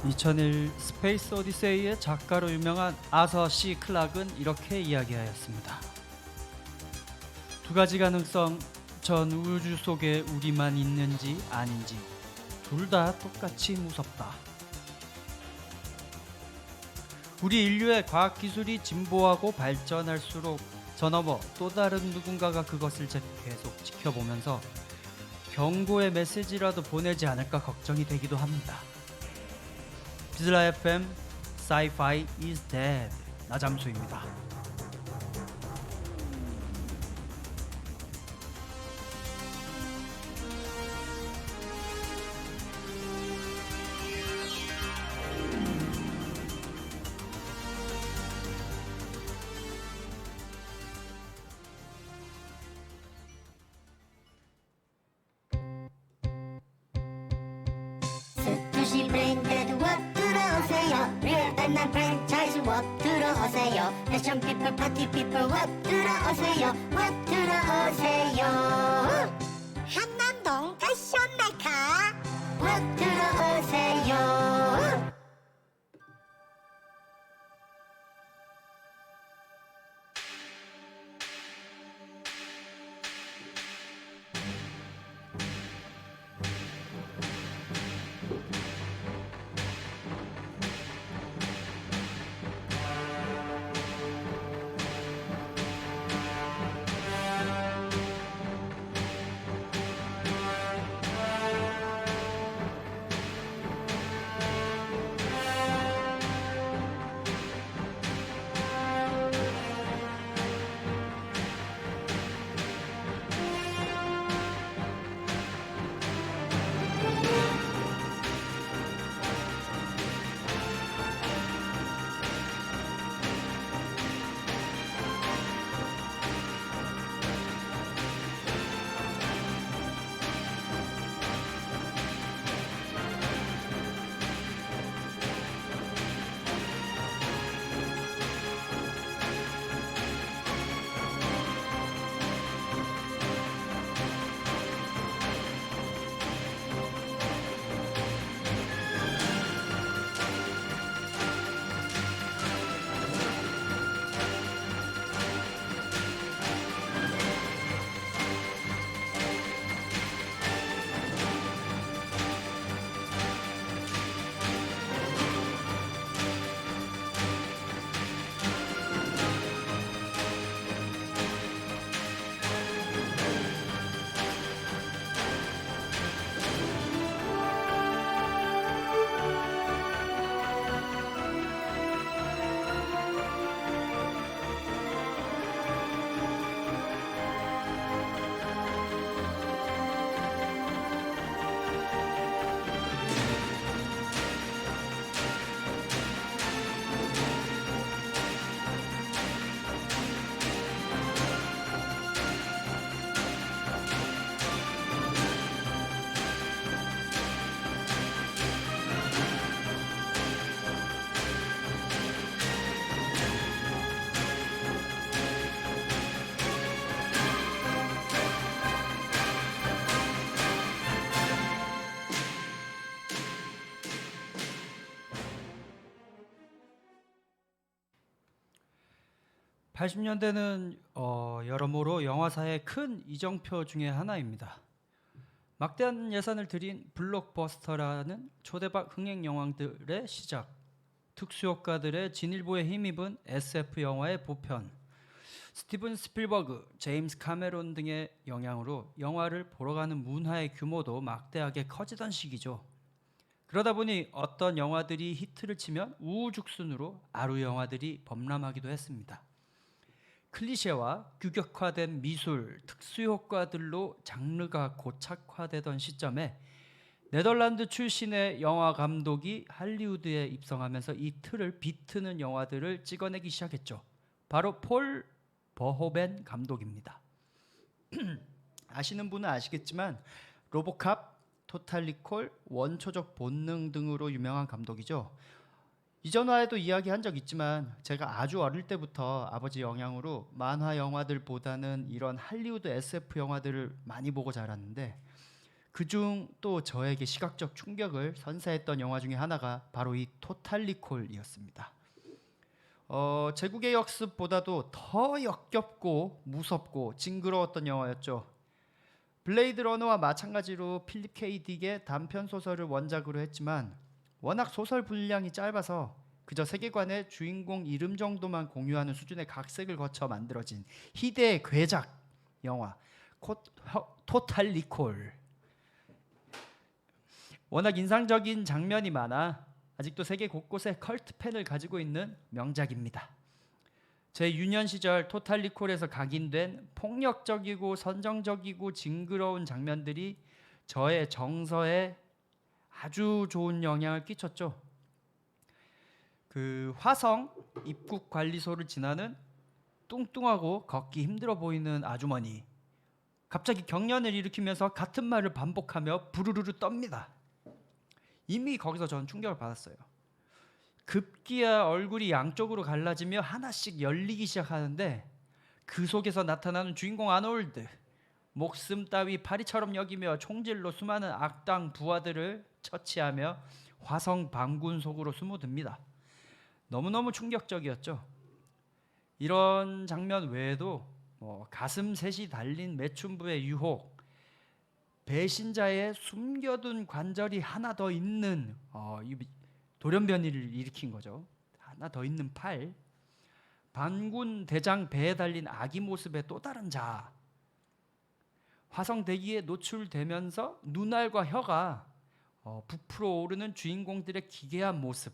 (2001) 스페이스 오디세이의 작가로 유명한 아서 C 클락은 이렇게 이야기하였습니다. 두 가지 가능성, 전 우주 속에 우리만 있는지 아닌지 둘 다 똑같이 무섭다. 우리 인류의 과학기술이 진보하고 발전할수록 저 너머 또 다른 누군가가 그것을 계속 지켜보면서 경고의 메시지라도 보내지 않을까 걱정이 되기도 합니다. 비즐라 FM Sci-Fi is Dead 나잠수입니다. 스투시 브레인데드 워 들어오세요. 리얼 단난 프랜차이즈 워 들어오세요. 패션 피플 파티 피플 워 들어오세요. 워 들어오세요. 한남동 패션 메카 워 들어오세요. (80년대는) 여러모로 영화사의 큰 이정표 중에 하나입니다. 막대한 예산을 들인 블록버스터라는 초대박 흥행 영화들의 시작, 특수효과들의 진일보에 힘입은 SF 영화의 보편, 스티븐 스필버그, 제임스 카메론 등의 영향으로 영화를 보러 가는 문화의 규모도 막대하게 커지던 시기죠. 그러다 보니 어떤 영화들이 히트를 치면 우후죽순으로 아루 영화들이 범람하기도 했습니다. 클리셰와 규격화된 미술, 특수효과들로 장르가 고착화되던 시점에 네덜란드 출신의 영화 감독이 할리우드에 입성하면서 이 틀을 비트는 영화들을 찍어내기 시작했죠. 바로 폴 버호벤 감독입니다. 아시는 분은 아시겠지만 로보캅, 토탈 리콜, 원초적 본능 등으로 유명한 감독이죠. 이전화에도 이야기한 적 있지만 제가 아주 어릴 때부터 아버지 영향으로 만화 영화들보다는 이런 할리우드 SF 영화들을 많이 보고 자랐는데, 그중 또 저에게 시각적 충격을 선사했던 영화 중에 하나가 바로 이 토탈 리콜이었습니다. 제국의 역습보다도 더 역겹고 무섭고 징그러웠던 영화였죠. 블레이드 러너와 마찬가지로 필립 K. 딕의 단편 소설을 원작으로 했지만 워낙 소설 분량이 짧아서 그저 세계관의 주인공 이름 정도만 공유하는 수준의 각색을 거쳐 만들어진 희대의 괴작 영화 토탈 리콜. 워낙 인상적인 장면이 많아 아직도 세계 곳곳에 컬트 팬을 가지고 있는 명작입니다. 제 유년 시절 토탈 리콜에서 각인된 폭력적이고 선정적이고 징그러운 장면들이 저의 정서에 아주 좋은 영향을 끼쳤죠. 그 화성 입국 관리소를 지나는 뚱뚱하고 걷기 힘들어 보이는 아주머니, 갑자기 경련을 일으키면서 같은 말을 반복하며 부르르르 떱니다. 이미 거기서 전 충격을 받았어요. 급기야 얼굴이 양쪽으로 갈라지며 하나씩 열리기 시작하는데 그 속에서 나타나는 주인공 아놀드, 목숨 따위 파리처럼 여기며 총질로 수많은 악당 부하들을 처치하며 화성 반군 속으로 숨어듭니다. 너무너무 충격적이었죠. 이런 장면 외에도 가슴 셋이 달린 매춘부의 유혹, 배신자의 숨겨둔 관절이 하나 더 있는 돌연변이를 일으킨 거죠. 하나 더 있는 팔, 반군 대장 배에 달린 아기 모습의 또 다른 자, 화성 대기에 노출되면서 눈알과 혀가 부풀어 오르는 주인공들의 기괴한 모습,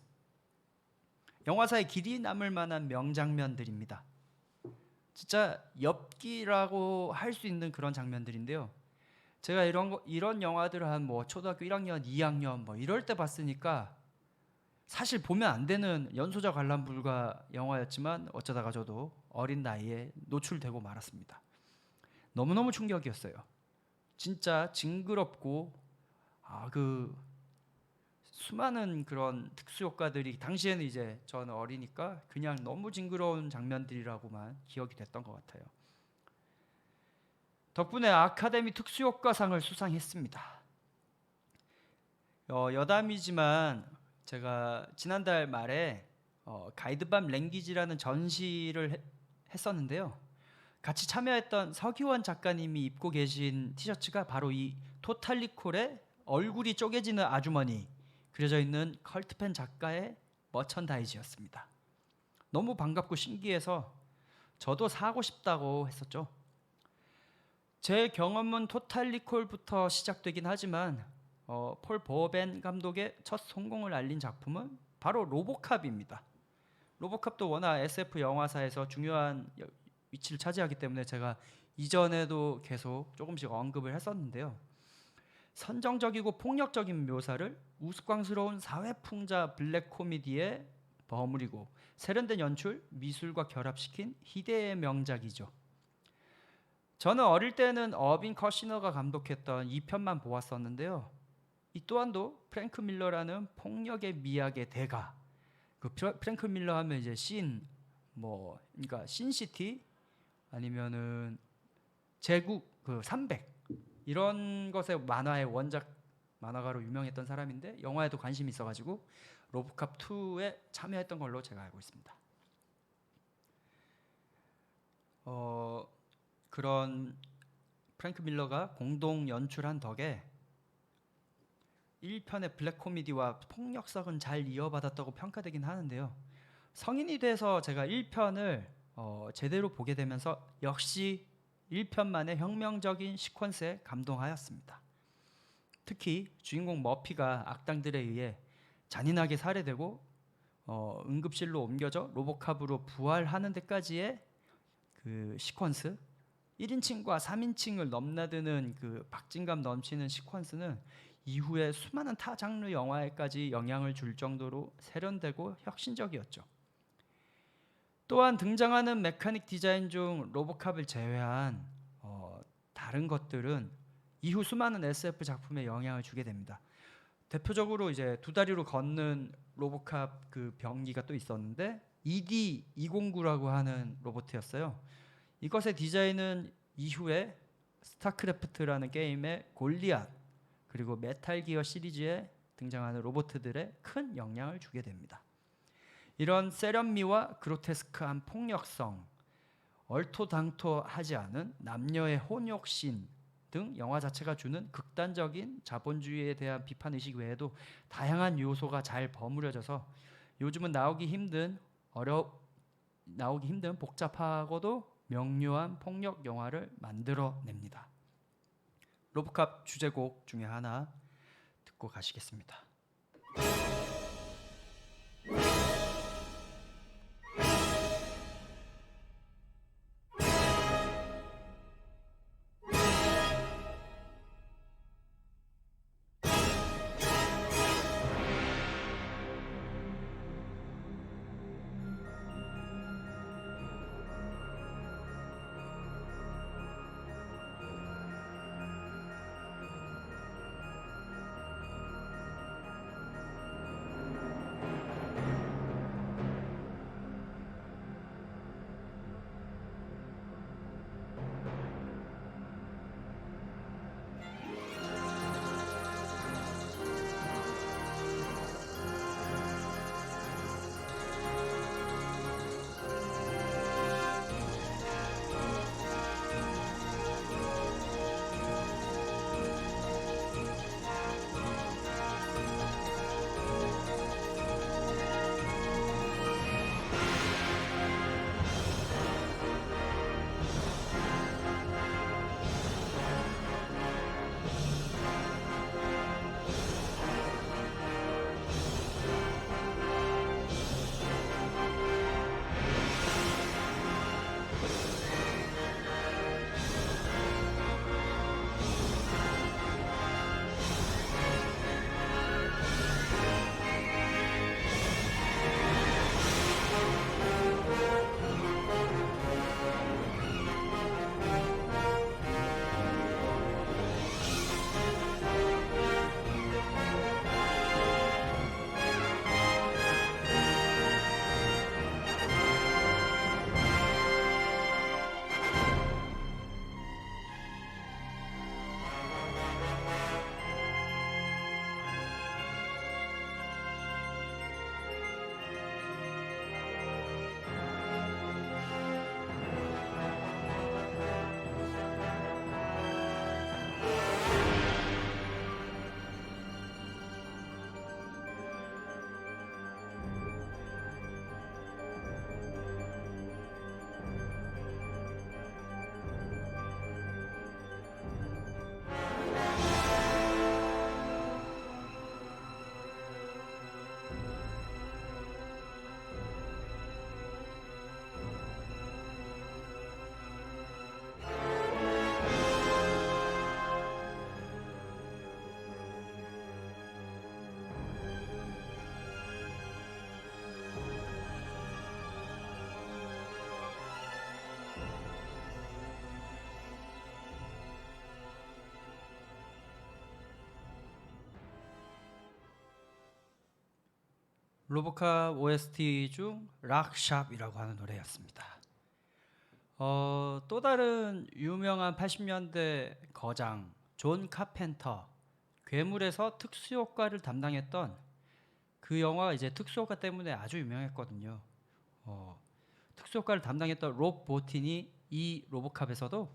영화사에 길이 남을 만한 명장면들입니다. 진짜 엽기라고 할 수 있는 그런 장면들인데요. 제가 이런 영화들을 한 초등학교 1학년, 2학년 이럴 때 봤으니까 사실 보면 안 되는 연소자 관람 불가 영화였지만 어쩌다가 저도 어린 나이에 노출되고 말았습니다. 너무너무 충격이었어요. 진짜 징그럽고 그 수많은 그런 특수 효과들이 당시에는 이제 저는 어리니까 그냥 너무 징그러운 장면들이라고만 기억이 됐던 것 같아요. 덕분에 아카데미 특수효과상을 수상했습니다. 여담이지만 제가 지난달 말에 가이드밤 랭귀지라는 전시를 했었는데요. 같이 참여했던 서기원 작가님이 입고 계신 티셔츠가 바로 이 토탈 리콜의 얼굴이 쪼개지는 아주머니 그려져 있는 컬트팬 작가의 머천다이즈였습니다. 너무 반갑고 신기해서 저도 사고 싶다고 했었죠. 제 경험은 토탈 리콜부터 시작되긴 하지만 폴 버호벤 감독의 첫 성공을 알린 작품은 바로 로보캅입니다. 로보캅도 워낙 SF 영화사에서 중요한 위치를 차지하기 때문에 제가 이전에도 계속 조금씩 언급을 했었는데요. 선정적이고 폭력적인 묘사를 우스꽝스러운 사회풍자 블랙 코미디에 버무리고 세련된 연출, 미술과 결합시킨 희대의 명작이죠. 저는 어릴 때는 어빈 커시너가 감독했던 2편만 보았었는데요. 이 또한도 프랭크 밀러라는 폭력의 미학의 대가, 그 프랭크 밀러 하면 이제 그러니까 신시티 아니면은 제국 300 이런 것의 만화의 원작 만화가로 유명했던 사람인데 영화에도 관심이 있어가지고 로보캅 2에 참여했던 걸로 제가 알고 있습니다. 그런 프랭크 밀러가 공동 연출한 덕에 1편의 블랙 코미디와 폭력성은 잘 이어받았다고 평가되긴 하는데요. 성인이 돼서 제가 1편을 제대로 보게 되면서 역시 1편만의 혁명적인 시퀀스에 감동하였습니다. 특히 주인공 머피가 악당들에 의해 잔인하게 살해되고 응급실로 옮겨져 로보캅으로 부활하는 데까지의 그 시퀀스, 1인칭과 3인칭을 넘나드는 그 박진감 넘치는 시퀀스는 이후에 수많은 타 장르 영화에까지 영향을 줄 정도로 세련되고 혁신적이었죠. 또한 등장하는 메카닉 디자인 중 로보캅을 제외한 다른 것들은 이후 수많은 SF 작품에 영향을 주게 됩니다. 대표적으로 이제 두 다리로 걷는 로보캅 그 병기가 또 있었는데 ED-209라고 하는 로봇이었어요. 이것의 디자인은 이후에 스타크래프트라는 게임의 골리앗 그리고 메탈 기어 시리즈에 등장하는 로봇들에 큰 영향을 주게 됩니다. 이런 세련미와 그로테스크한 폭력성, 얼토당토하지 않은 남녀의 혼욕신 등 영화 자체가 주는 극단적인 자본주의에 대한 비판의식 외에도 다양한 요소가 잘 버무려져서 요즘은 나오기 힘든 복잡하고도 명료한 폭력 영화를 만들어냅니다. 로보캅 주제곡 중에 하나 듣고 가시겠습니다. 로보캅 OST 중 락샵이라고 하는 노래였습니다. 또 다른 유명한 80년대 거장 존 카펜터, 괴물에서 특수효과를 담당했던 그 영화가 이제 특수효과 때문에 아주 유명했거든요. 특수효과를 담당했던 롭 보틴이 이 로보캅에서도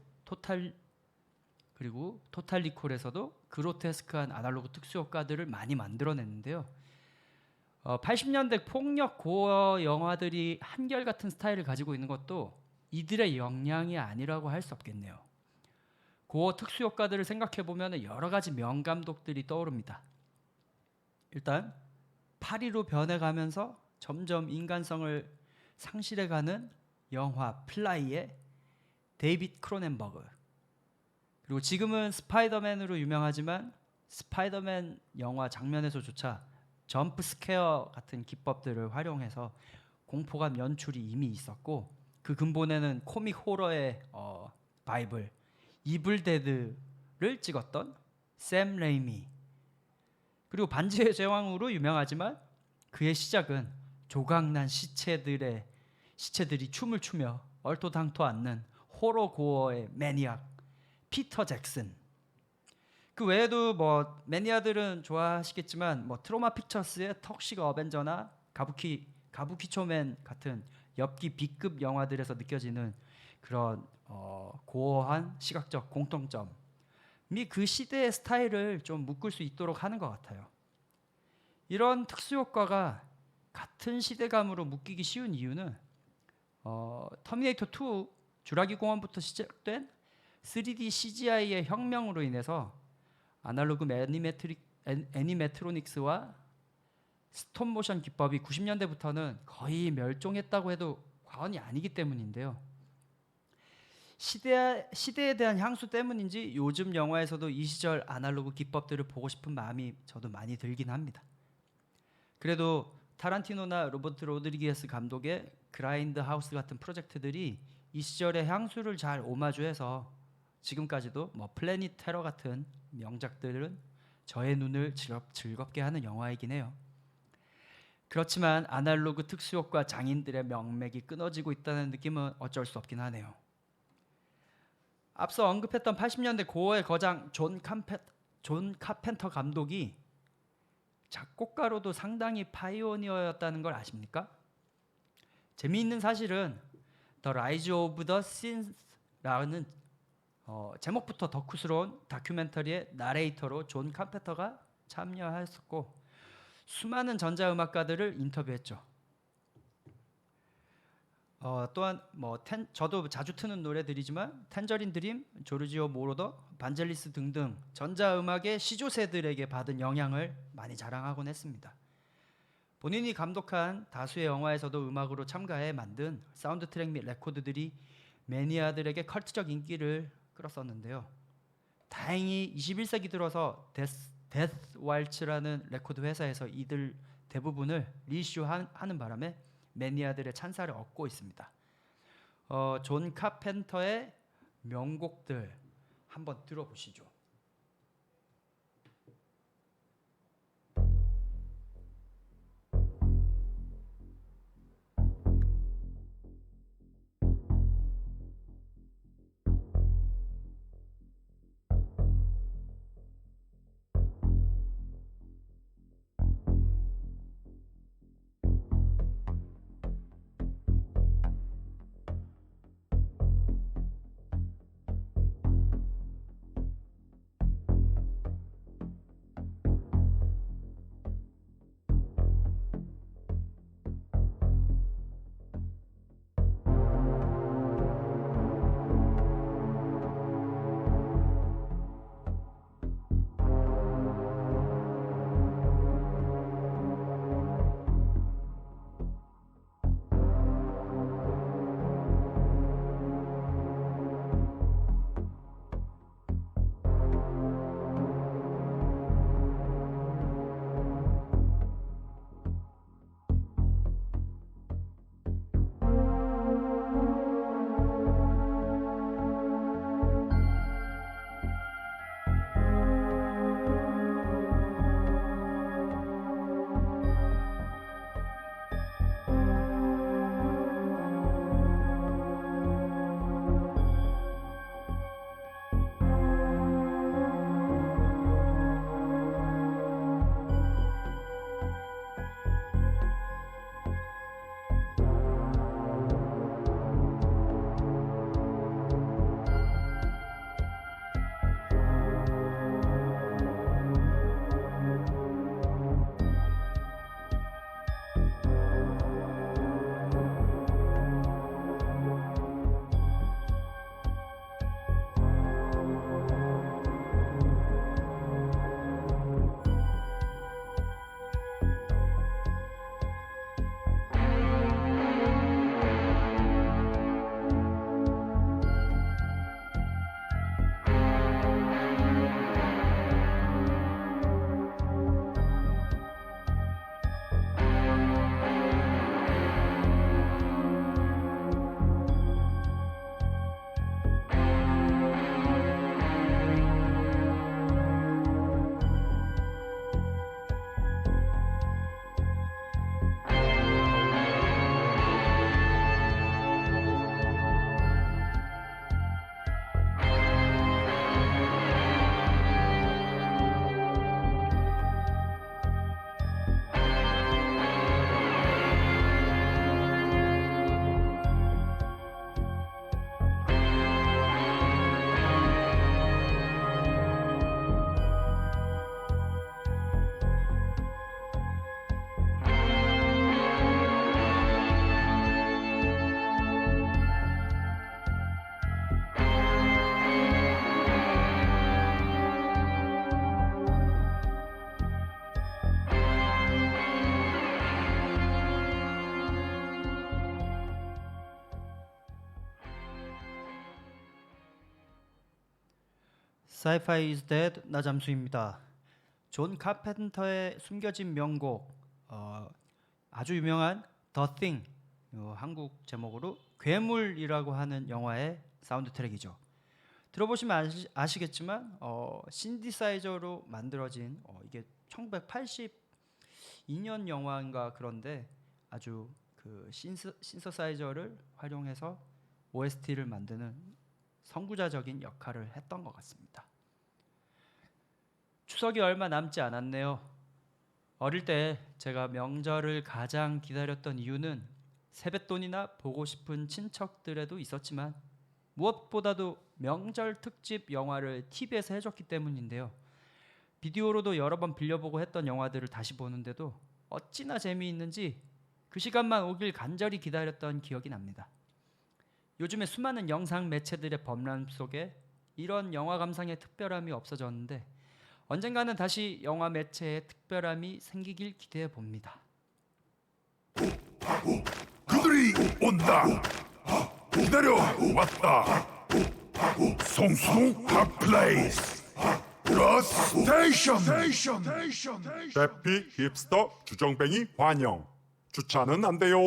그리고 토탈 리콜에서도 그로테스크한 아날로그 특수효과들을 많이 만들어냈는데요. 80년대 폭력 고어 영화들이 한결같은 스타일을 가지고 있는 것도 이들의 역량이 아니라고 할 수 없겠네요. 고어 특수 효과들을 생각해 보면 여러 가지 명감독들이 떠오릅니다. 일단 파리로 변해가면서 점점 인간성을 상실해가는 영화 플라이의 데이빗 크로넨버그, 그리고 지금은 스파이더맨으로 유명하지만 스파이더맨 영화 장면에서조차 점프 스퀘어 같은 기법들을 활용해서 공포감 연출이 이미 있었고, 그 근본에는 코믹 호러의 바이블 이블 데드를 찍었던 샘 레이미, 그리고 반지의 제왕으로 유명하지만 그의 시작은 조각난 시체들이 춤을 추며 얼토당토 않는 호러 고어의 매니악 피터 잭슨. 그 외에도 뭐 매니아들은 좋아하시겠지만 뭐 트로마 픽처스의 턱식 어벤져나 가부키초맨 같은 엽기 B급 영화들에서 느껴지는 그런 고어한 시각적 공통점이 그 시대의 스타일을 좀 묶을 수 있도록 하는 것 같아요. 이런 특수 효과가 같은 시대감으로 묶이기 쉬운 이유는 터미네이터 2 주라기 공원부터 시작된 3D CGI의 혁명으로 인해서 아날로그 애니메트로닉스와 스톱모션 기법이 90년대부터는 거의 멸종했다고 해도 과언이 아니기 때문인데요. 시대에 대한 향수 때문인지 요즘 영화에서도 이 시절 아날로그 기법들을 보고 싶은 마음이 저도 많이 들긴 합니다. 그래도 타란티노나 로버트 로드리게스 감독의 그라인드 하우스 같은 프로젝트들이 이 시절의 향수를 잘 오마주해서 지금까지도 뭐 플래닛 테러 같은 명작들은 저의 눈을 즐겁게 하는 영화이긴 해요. 그렇지만 아날로그 특수효과 장인들의 명맥이 끊어지고 있다는 느낌은 어쩔 수 없긴 하네요. 앞서 언급했던 80년대 고어의 거장 존 카펜터 감독이 작곡가로도 상당히 파이오니어였다는 걸 아십니까? 재미있는 사실은 The Rise of the Synth라는 제목부터 덕후스러운 다큐멘터리의 나레이터로 존 카펜터가 참여했었고, 수많은 전자음악가들을 인터뷰했죠. 또한 저도 자주 트는 노래들이지만 텐저린 드림, 조르지오 모로더, 반젤리스 등등 전자음악의 시조세들에게 받은 영향을 많이 자랑하곤 했습니다. 본인이 감독한 다수의 영화에서도 음악으로 참가해 만든 사운드 트랙 및 레코드들이 매니아들에게 컬트적 인기를 끌었었는데요. 다행히 21세기 들어서 데스 왈츠라는 레코드 회사에서 이들 대부분을 리슈하는 바람에 매니아들의 찬사를 얻고 있습니다. 존 카펜터의 명곡들 한번 들어보시죠. Sci-Fi is Dead 나잠수입니다. 존 카펜터의 숨겨진 명곡, 아주 유명한 The Thing, 한국 제목으로 괴물이라고 하는 영화의 사운드 트랙이죠. 들어보시면 아시겠지만 신디사이저로 만들어진 이게 1982년 영화인가 그런데 아주 그 신서사이저를 활용해서 OST를 만드는 선구자적인 역할을 했던 것 같습니다. 추석이 얼마 남지 않았네요. 어릴 때 제가 명절을 가장 기다렸던 이유는 세뱃돈이나 보고 싶은 친척들에도 있었지만 무엇보다도 명절 특집 영화를 TV에서 해줬기 때문인데요. 비디오로도 여러 번 빌려보고 했던 영화들을 다시 보는데도 어찌나 재미있는지 그 시간만 오길 간절히 기다렸던 기억이 납니다. 요즘에 수많은 영상 매체들의 범람 속에 이런 영화 감상의 특별함이 없어졌는데 언젠가는 다시 영화 매체의 특별함이 생기길 기대해 봅니다. 그들이 온다. 기다려 왔다. 송수동 핫플레이스 러스 스테이션. 대피 힙스터 주정뱅이 환영. 주차는 안 돼요.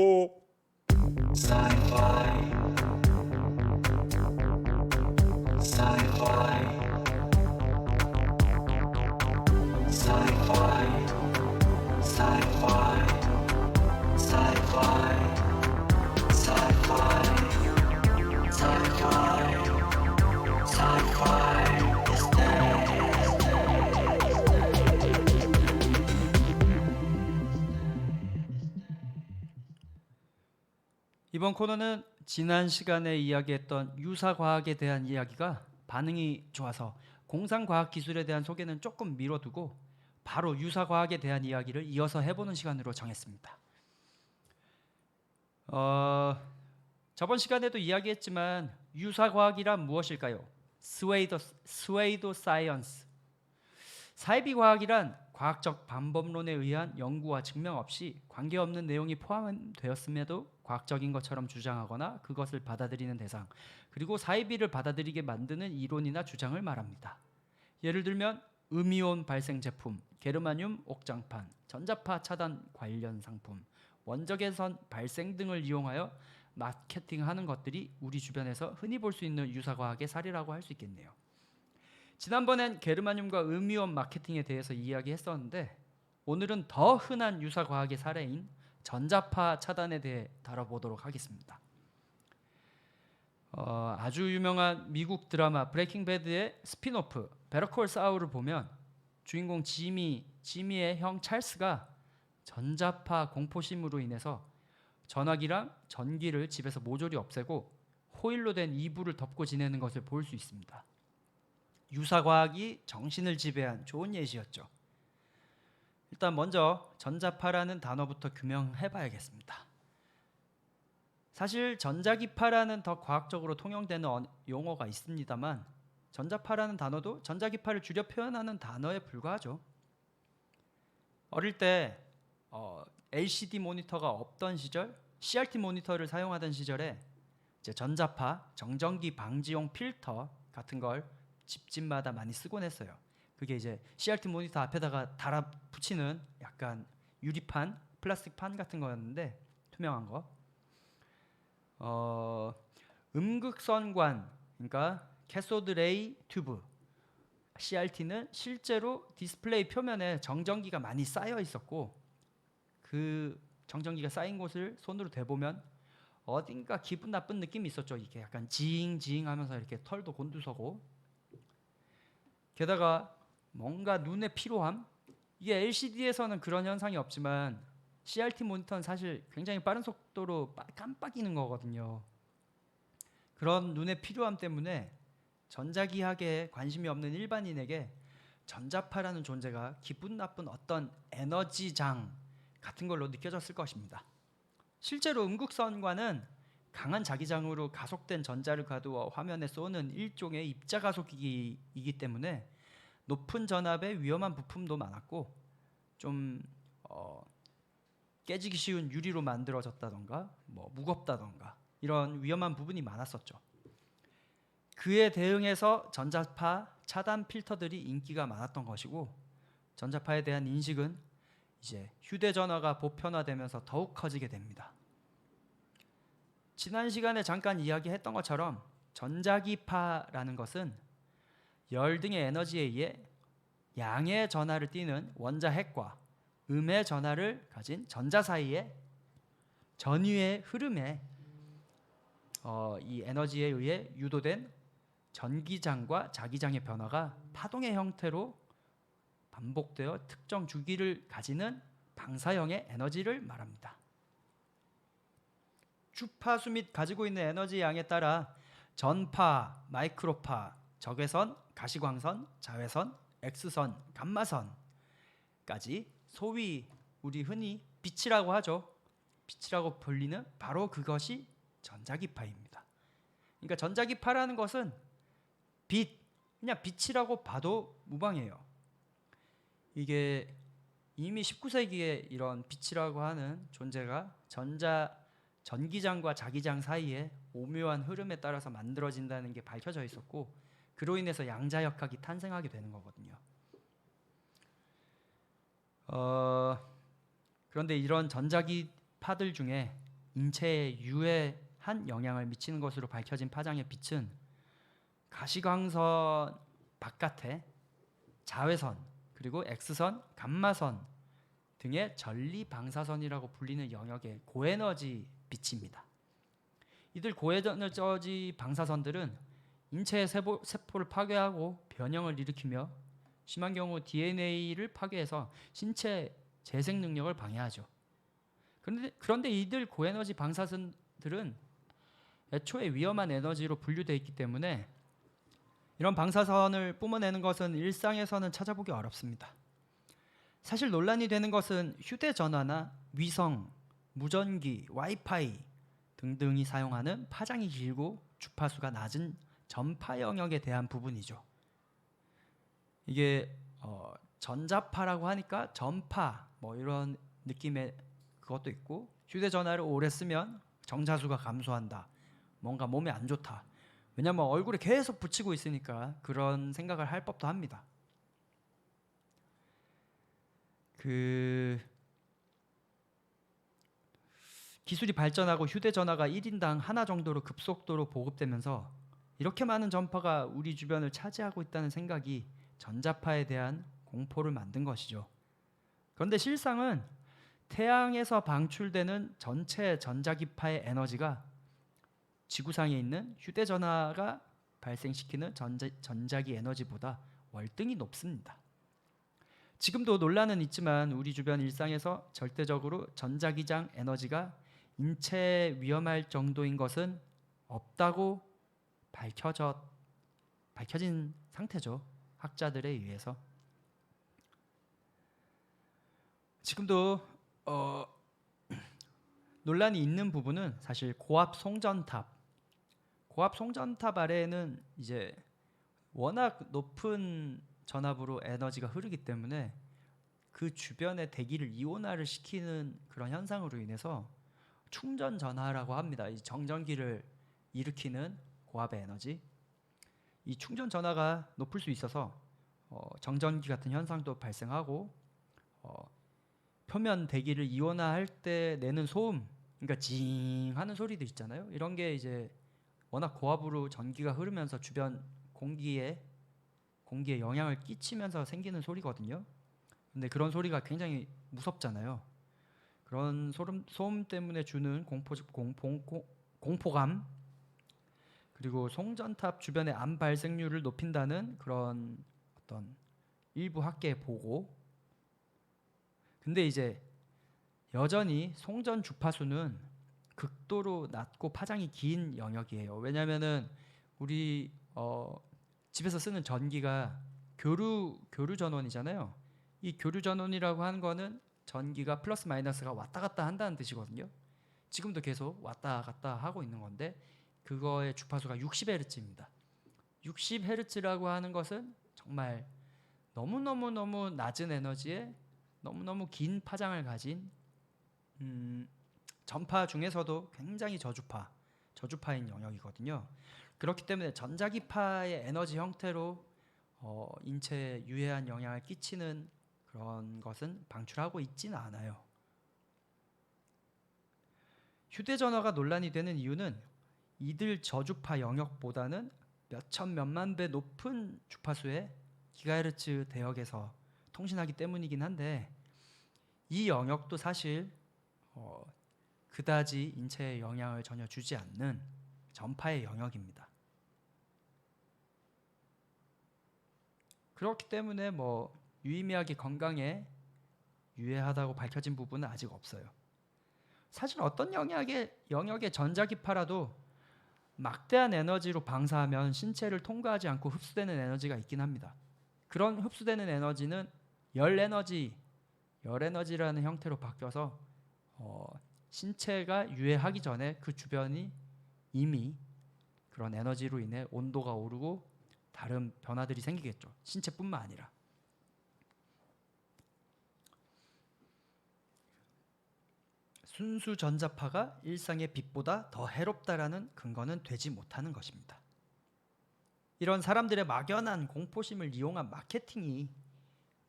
이번 코너는 지난 시간에 이야기했던 유사과학에 대한 이야기가 반응이 좋아서 공상과학기술에 대한 소개는 조금 미뤄두고 바로 유사과학에 대한 이야기를 이어서 해보는 시간으로 정했습니다. 저번 시간에도 이야기했지만 유사과학이란 무엇일까요? 스웨이도 사이언스. 사이비과학이란 과학적 반법론에 의한 연구와 증명 없이 관계없는 내용이 포함되었음에도 과학적인 것처럼 주장하거나 그것을 받아들이는 대상, 그리고 사이비를 받아들이게 만드는 이론이나 주장을 말합니다. 예를 들면 음이온 발생 제품, 게르마늄 옥장판, 전자파 차단 관련 상품, 원적외선 발생 등을 이용하여 마케팅하는 것들이 우리 주변에서 흔히 볼 수 있는 유사과학의 사례라고 할 수 있겠네요. 지난번엔 게르마늄과 음이온 마케팅에 대해서 이야기했었는데 오늘은 더 흔한 유사과학의 사례인 전자파 차단에 대해 다뤄보도록 하겠습니다. 아주 유명한 미국 드라마 브레이킹 배드의 스핀오프 베터 콜 사울을 보면 주인공 지미의 형 찰스가 전자파 공포심으로 인해서 전화기랑 전기를 집에서 모조리 없애고 호일로 된 이불을 덮고 지내는 것을 볼 수 있습니다. 유사과학이 정신을 지배한 좋은 예시였죠. 일단 먼저 전자파라는 단어부터 규명해 봐야겠습니다. 사실 전자기파라는 더 과학적으로 통용되는 용어가 있습니다만 전자파라는 단어도 전자기파를 줄여 표현하는 단어에 불과하죠. 어릴 때 LCD 모니터가 없던 시절, CRT 모니터를 사용하던 시절에 이제 전자파, 정전기 방지용 필터 같은 걸 집집마다 많이 쓰곤 했어요. 그게 이제 CRT 모니터 앞에다가 달아 붙이는 약간 유리판, 플라스틱 판 같은 거였는데 투명한 거. 음극선관, 그러니까 캐소드 레이 튜브, CRT는 실제로 디스플레이 표면에 정전기가 많이 쌓여 있었고 그 정전기가 쌓인 곳을 손으로 대보면 어딘가 기분 나쁜 느낌이 있었죠. 이게 약간 지잉지잉하면서 이렇게 털도 곤두서고 게다가 뭔가 눈의 피로함? 이게 LCD에서는 그런 현상이 없지만 CRT 모니터는 사실 굉장히 빠른 속도로 깜빡이는 거거든요. 그런 눈의 피로함 때문에 전자기학에 관심이 없는 일반인에게 전자파라는 존재가 기분 나쁜 어떤 에너지장 같은 걸로 느껴졌을 것입니다. 실제로 음극선관은 강한 자기장으로 가속된 전자를 가두어 화면에 쏘는 일종의 입자가속기이기 때문에 높은 전압의 위험한 부품도 많았고 좀 깨지기 쉬운 유리로 만들어졌다던가 무겁다던가 이런 위험한 부분이 많았었죠. 그에 대응해서 전자파 차단 필터들이 인기가 많았던 것이고, 전자파에 대한 인식은 이제 휴대전화가 보편화되면서 더욱 커지게 됩니다. 지난 시간에 잠깐 이야기했던 것처럼 전자기파라는 것은 열 등의 에너지에 의해 양의 전하를 띠는 원자핵과 음의 전하를 가진 전자 사이의 전위의 흐름에 이 에너지에 의해 유도된 전기장과 자기장의 변화가 파동의 형태로 반복되어 특정 주기를 가지는 방사형의 에너지를 말합니다. 주파수 및 가지고 있는 에너지 양에 따라 전파, 마이크로파, 적외선, 가시광선, 자외선, X선, 감마선까지 소위 우리 흔히 빛이라고 하죠. 빛이라고 불리는 바로 그것이 전자기파입니다. 그러니까 전자기파라는 것은 빛, 그냥 빛이라고 봐도 무방해요. 이게 이미 19세기에 이런 빛이라고 하는 존재가 전기장과 자기장 사이에 오묘한 흐름에 따라서 만들어진다는 게 밝혀져 있었고, 그로 인해서 양자역학이 탄생하게 되는 거거든요. 그런데 이런 전자기파들 중에 인체에 유해한 영향을 미치는 것으로 밝혀진 파장의 빛은 가시광선 바깥에 자외선, 그리고 X선, 감마선 등의 전리방사선이라고 불리는 영역의 고에너지 빛입니다. 이들 고에너지 방사선들은 인체의 세포를 파괴하고 변형을 일으키며 심한 경우 DNA를 파괴해서 신체 재생 능력을 방해하죠. 그런데 이들 고에너지 방사선들은 애초에 위험한 에너지로 분류되어 있기 때문에 이런 방사선을 뿜어내는 것은 일상에서는 찾아보기 어렵습니다. 사실 논란이 되는 것은 휴대전화나 위성, 무전기, 와이파이 등등이 사용하는 파장이 길고 주파수가 낮은 전파 영역에 대한 부분이죠. 이게 전자파라고 하니까 전파 뭐 이런 느낌의 그것도 있고, 휴대전화를 오래 쓰면 정자수가 감소한다, 뭔가 몸에 안 좋다, 왜냐면 얼굴에 계속 붙이고 있으니까 그런 생각을 할 법도 합니다. 기술이 발전하고 휴대전화가 1인당 하나 정도로 급속도로 보급되면서 이렇게 많은 전파가 우리 주변을 차지하고 있다는 생각이 전자파에 대한 공포를 만든 것이죠. 그런데 실상은 태양에서 방출되는 전체 전자기파의 에너지가 지구상에 있는 휴대전화가 발생시키는 전자기 에너지보다 월등히 높습니다. 지금도 논란은 있지만 우리 주변 일상에서 절대적으로 전자기장 에너지가 인체에 위험할 정도인 것은 없다고 밝혀진 상태죠. 학자들에 의해서. 지금도 논란이 있는 부분은 사실 고압 송전탑 아래에는 이제 워낙 높은 전압으로 에너지가 흐르기 때문에 그 주변의 대기를 이온화를 시키는 그런 현상으로 인해서 충전 전하라고 합니다. 이 정전기를 일으키는 고압의 에너지, 이 충전 전하가 높을 수 있어서 정전기 같은 현상도 발생하고, 표면 대기를 이온화할 때 내는 소음, 그러니까 징 하는 소리도 있잖아요. 이런 게 이제 워낙 고압으로 전기가 흐르면서 주변 공기에 영향을 끼치면서 생기는 소리거든요. 근데 그런 소리가 굉장히 무섭잖아요. 그런 소음 때문에 주는 공포감, 그리고 송전탑 주변의 암 발생률을 높인다는 그런 어떤 일부 학계의 보고. 근데 이제 여전히 송전 주파수는 극도로 낮고 파장이 긴 영역이에요. 왜냐하면은 우리 집에서 쓰는 전기가 교류 전원이잖아요. 이 교류 전원이라고 하는 거는 전기가 플러스 마이너스가 왔다 갔다 한다는 뜻이거든요. 지금도 계속 왔다 갔다 하고 있는 건데 그거의 주파수가 60Hz입니다. 60Hz라고 하는 것은 정말 너무 낮은 에너지에 너무너무 긴 파장을 가진 전파 중에서도 굉장히 저주파인 영역이거든요. 그렇기 때문에 전자기파의 에너지 형태로 인체에 유해한 영향을 끼치는 그런 것은 방출하고 있지는 않아요. 휴대전화가 논란이 되는 이유는 이들 저주파 영역보다는 몇천 몇만 배 높은 주파수의 기가헤르츠 대역에서 통신하기 때문이긴 한데, 이 영역도 사실 그다지 인체에 영향을 전혀 주지 않는 전파의 영역입니다. 그렇기 때문에 유의미하게 건강에 유해하다고 밝혀진 부분은 아직 없어요. 사실 어떤 영역의 전자기파라도 막대한 에너지로 방사하면 신체를 통과하지 않고 흡수되는 에너지가 있긴 합니다. 그런 흡수되는 에너지는 열에너지라는 형태로 바뀌어서 신체가 유해하기 전에 그 주변이 이미 그런 에너지로 인해 온도가 오르고 다른 변화들이 생기겠죠. 신체뿐만 아니라. 순수 전자파가 일상의 빛보다 더 해롭다라는 근거는 되지 못하는 것입니다. 이런 사람들의 막연한 공포심을 이용한 마케팅이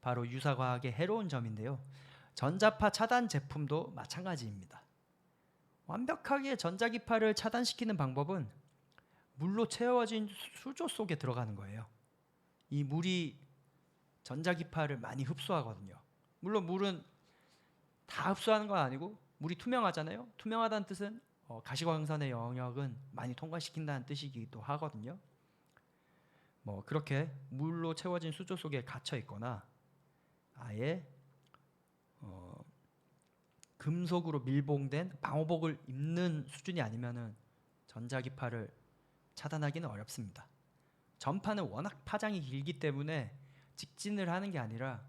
바로 유사과학의 해로운 점인데요. 전자파 차단 제품도 마찬가지입니다. 완벽하게 전자기파를 차단시키는 방법은 물로 채워진 수조 속에 들어가는 거예요. 이 물이 전자기파를 많이 흡수하거든요. 물론 물은 다 흡수하는 건 아니고 물이 투명하잖아요. 투명하다는 뜻은 가시광선의 영역은 많이 통과시킨다는 뜻이기도 하거든요. 그렇게 물로 채워진 수조 속에 갇혀 있거나 아예 금속으로 밀봉된 방호복을 입는 수준이 아니면은 전자기파를 차단하기는 어렵습니다. 전파는 워낙 파장이 길기 때문에 직진을 하는 게 아니라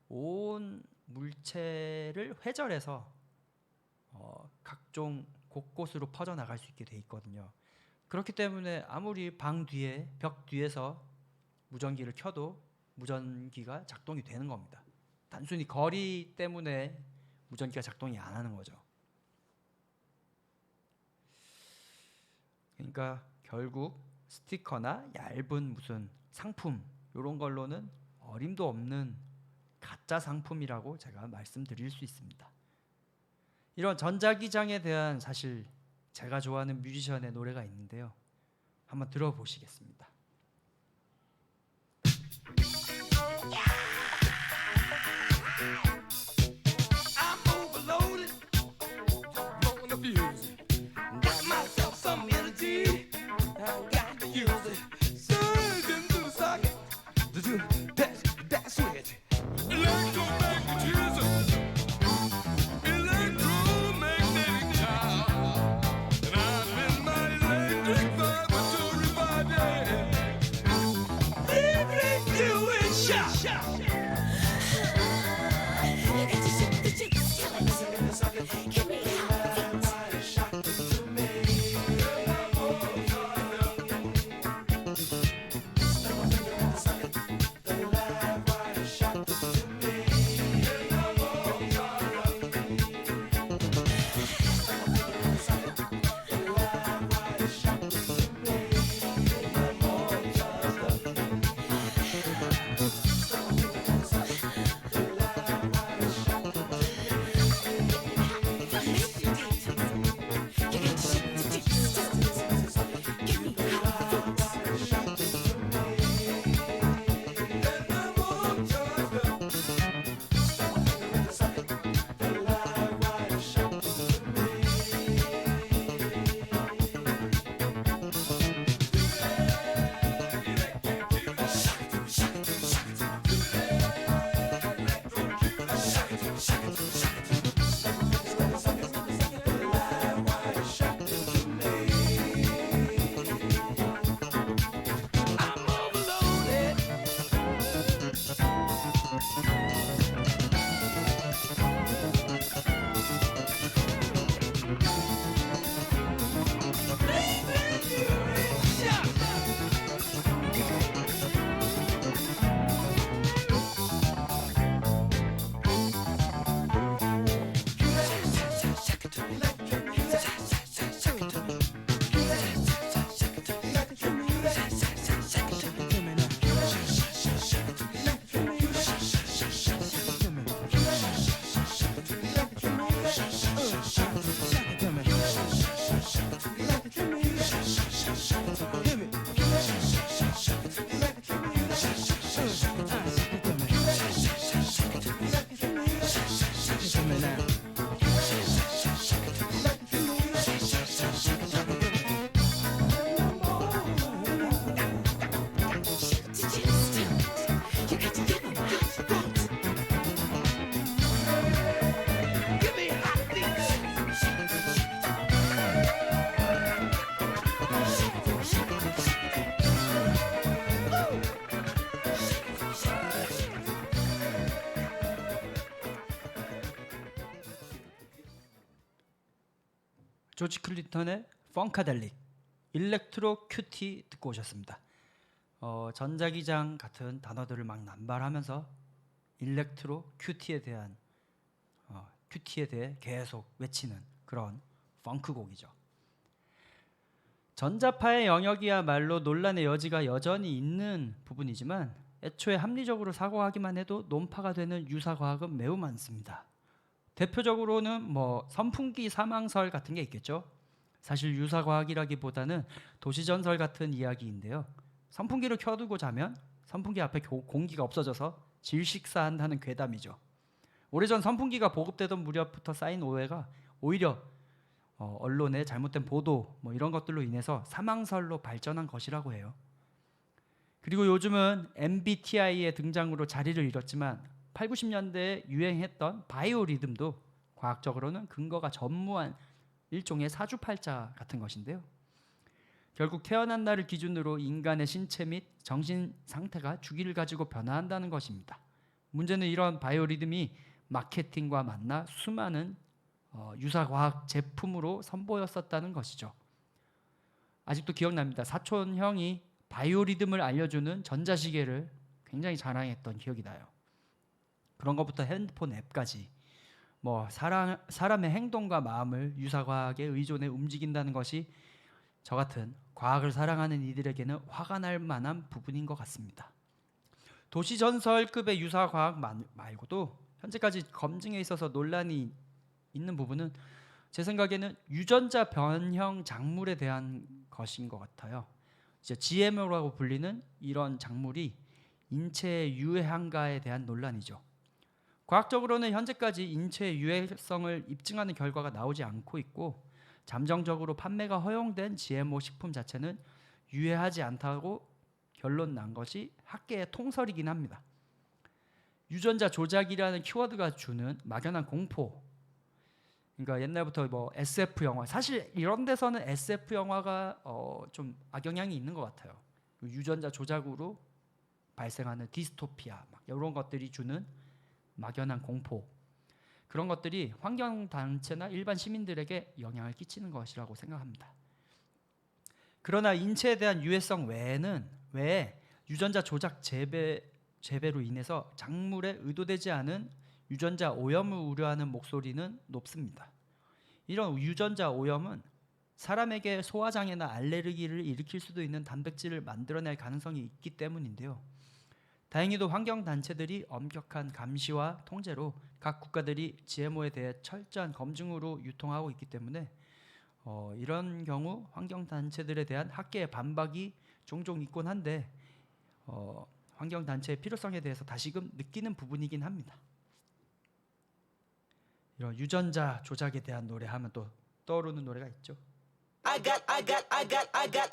온 물체를 회절해서 각종 곳곳으로 퍼져나갈 수 있게 돼 있거든요. 그렇기 때문에 아무리 벽 뒤에서 무전기를 켜도 무전기가 작동이 되는 겁니다. 단순히 거리 때문에 무전기가 작동이 안 하는 거죠. 그러니까 결국 스티커나 얇은 무슨 상품 이런 걸로는 어림도 없는 가짜 상품이라고 제가 말씀드릴 수 있습니다. 이런 전자기장에 대한 사실 제가 좋아하는 뮤지션의 노래가 있는데요. 한번 들어보시겠습니다. Electromagnetic child, and I've been my electric father to revive it. 조지 클린턴의 펑카델릭, 일렉트로 큐티 듣고 오셨습니다. 전자기장 같은 단어들을 막 남발하면서 일렉트로 큐티에 대해 계속 외치는 그런 펑크곡이죠. 전자파의 영역이야말로 논란의 여지가 여전히 있는 부분이지만 애초에 합리적으로 사고하기만 해도 논파가 되는 유사과학은 매우 많습니다. 대표적으로는 선풍기 사망설 같은 게 있겠죠. 사실 유사과학이라기보다는 도시전설 같은 이야기인데요. 선풍기를 켜두고 자면 선풍기 앞에 공기가 없어져서 질식사한다는 괴담이죠. 오래전 선풍기가 보급되던 무렵부터 쌓인 오해가 오히려 언론의 잘못된 보도 이런 것들로 인해서 사망설로 발전한 것이라고 해요. 그리고 요즘은 MBTI의 등장으로 자리를 잃었지만 8, 90년대에 유행했던 바이오리듬도 과학적으로는 근거가 전무한 일종의 사주팔자 같은 것인데요. 결국 태어난 날을 기준으로 인간의 신체 및 정신 상태가 주기를 가지고 변화한다는 것입니다. 문제는 이런 바이오리듬이 마케팅과 만나 수많은 유사과학 제품으로 선보였었다는 것이죠. 아직도 기억납니다. 사촌 형이 바이오리듬을 알려주는 전자시계를 굉장히 자랑했던 기억이 나요. 그런 것부터 핸드폰 앱까지 사람의 행동과 마음을 유사과학에 의존해 움직인다는 것이 저 같은 과학을 사랑하는 이들에게는 화가 날 만한 부분인 것 같습니다. 도시전설급의 유사과학 말고도 현재까지 검증에 있어서 논란이 있는 부분은 제 생각에는 유전자 변형 작물에 대한 것인 것 같아요. 이제 GMO라고 불리는 이런 작물이 인체에 유해한가에 대한 논란이죠. 과학적으로는 현재까지 인체의 유해성을 입증하는 결과가 나오지 않고 있고 잠정적으로 판매가 허용된 GMO 식품 자체는 유해하지 않다고 결론 난 것이 학계의 통설이긴 합니다. 유전자 조작이라는 키워드가 주는 막연한 공포, 그러니까 옛날부터 SF 영화, 사실 이런 데서는 SF 영화가 좀 악영향이 있는 것 같아요. 유전자 조작으로 발생하는 디스토피아 이런 것들이 주는 막연한 공포, 그런 것들이 환경단체나 일반 시민들에게 영향을 끼치는 것이라고 생각합니다. 그러나 인체에 대한 유해성 외에 유전자 조작 재배로 인해서 작물에 의도되지 않은 유전자 오염을 우려하는 목소리는 높습니다. 이런 유전자 오염은 사람에게 소화장애나 알레르기를 일으킬 수도 있는 단백질을 만들어낼 가능성이 있기 때문인데요. 다행히도 환경단체들이 엄격한 감시와 통제로 각 국가들이 GMO에 대해 철저한 검증으로 유통하고 있기 때문에 이런 경우 환경단체들에 대한 학계의 반박이 종종 있곤 한데 환경단체의 필요성에 대해서 다시금 느끼는 부분이긴 합니다. 이런 유전자 조작에 대한 노래하면 또 떠오르는 노래가 있죠. I got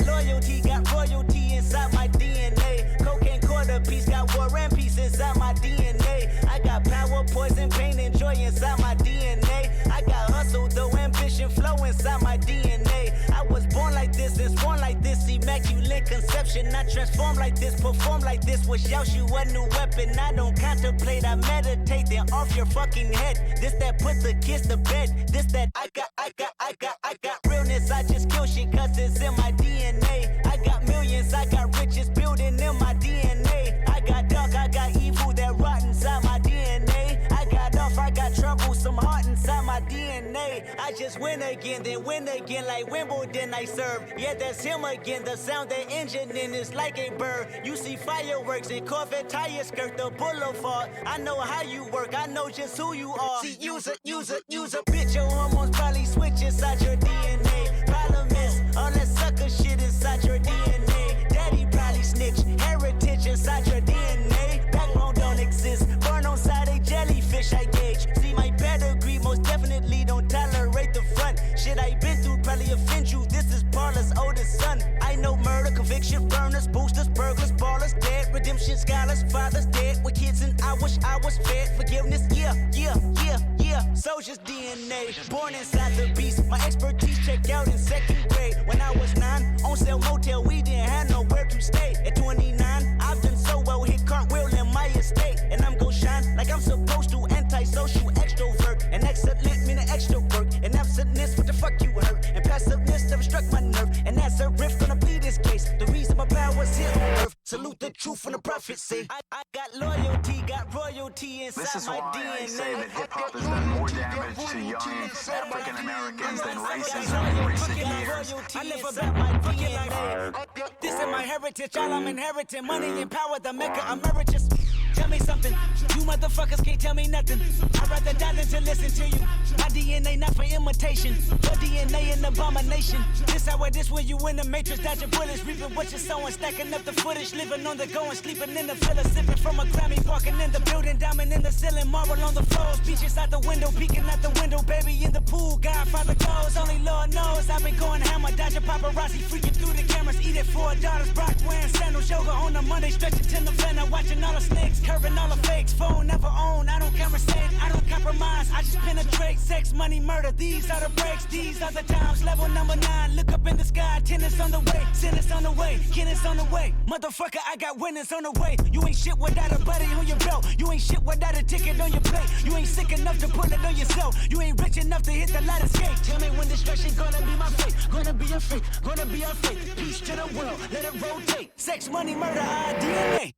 loyalty, got royalty inside my DNA. Cocaine quarter piece, got war and peace inside my DNA. I got power, poison, pain, and joy inside my DNA. I got hustle, though ambition, flow inside my DNA. I was born like this and sworn like this, immaculate conception. I transform like this, perform like this, wish out you a new weapon. I don't contemplate, I meditate, then off your fucking head. This that put the kids to bed. This that I got realness, I just kill shit cause it's in my DNA. I got millions, I got riches building in my DNA. I got dark, I got evil that rot inside my DNA. I got off, I got trouble, some heart inside my DNA. I just win again, then win again like Wimbledon I serve. Yeah, that's him again, the sound that engine in is like a bird. You see fireworks and Corvette tires skirt the boulevard. I know how you work, I know just who you are. See, use a bitch, your hormones probably switch inside your DNA. Problem is, all that sucker shit inside your DNA. Daddy probably snitch, heritage inside your DNA. Backbone don't exist, born on side a jellyfish I gauge. See my pedigree, most definitely don't tolerate the front. Shit I been through probably offend you, this is Paula's oldest son. I know murder, conviction, burners, boosters, burglars, ballers, dead, redemption, scholars, fathers dead with kids and I wish I was fed. Forgiveness, yeah. Soldier's DNA, born inside the beast. My expertise checked out in second grade. When I was 9, on sale motel, we didn't have nowhere to stay. At 29, I've done so well, hit cartwheel in my estate. And I'm gon' shine like I'm supposed to, antisocial extrovert. And excellent meaning extra work. And absentness, what the fuck you hurt? And struck my nerve, and that's a riff gonna be this case. The reason my power's here on earth. Salute the truth and the prophecy. I got loyalty, got royalty inside This is my why DNA. I say that hip-hop has done more damage to young African Americans than racism in recent years. I live about my DNA. This is my heritage, all I'm inheriting. Money and power, the mecca emeritus. Tell me something, you motherfuckers can't tell me nothing. I'd rather die than to listen to you. My DNA not for imitation, your DNA an abomination. This how it is when you in the matrix, dodging bullets, reaping what you're sowing, stacking up the footage, living on the go and sleeping in the villa, sipping from a Grammy, walking in the building, diamond in the ceiling, marble on the floors, beaches out the window, peeking out the window, baby in the pool, Godfather goes, only Lord knows. I've been going hammer, dodging paparazzi, freaking through the cameras, eat it for $4, Brock wearing sandals, yoga on a Monday, stretching to November, watching all the snakes, curving all the fakes, phone never own, I don't conversate, I don't compromise, I just penetrate, sex, money, murder, these are the breaks, these are the times, level number 9, look up in the sky, tennis on the way, sentence on the way, Kenneth on the way, motherfucker, I got winners on the way, you ain't shit without a buddy on your belt, you ain't shit without a ticket on your plate, you ain't sick enough to put it on yourself, you ain't rich enough to hit the light escape, tell me when destruction gonna be my fate, gonna be a fate, gonna be a fate, peace to the world, let it rotate, sex, money, murder, our DNA.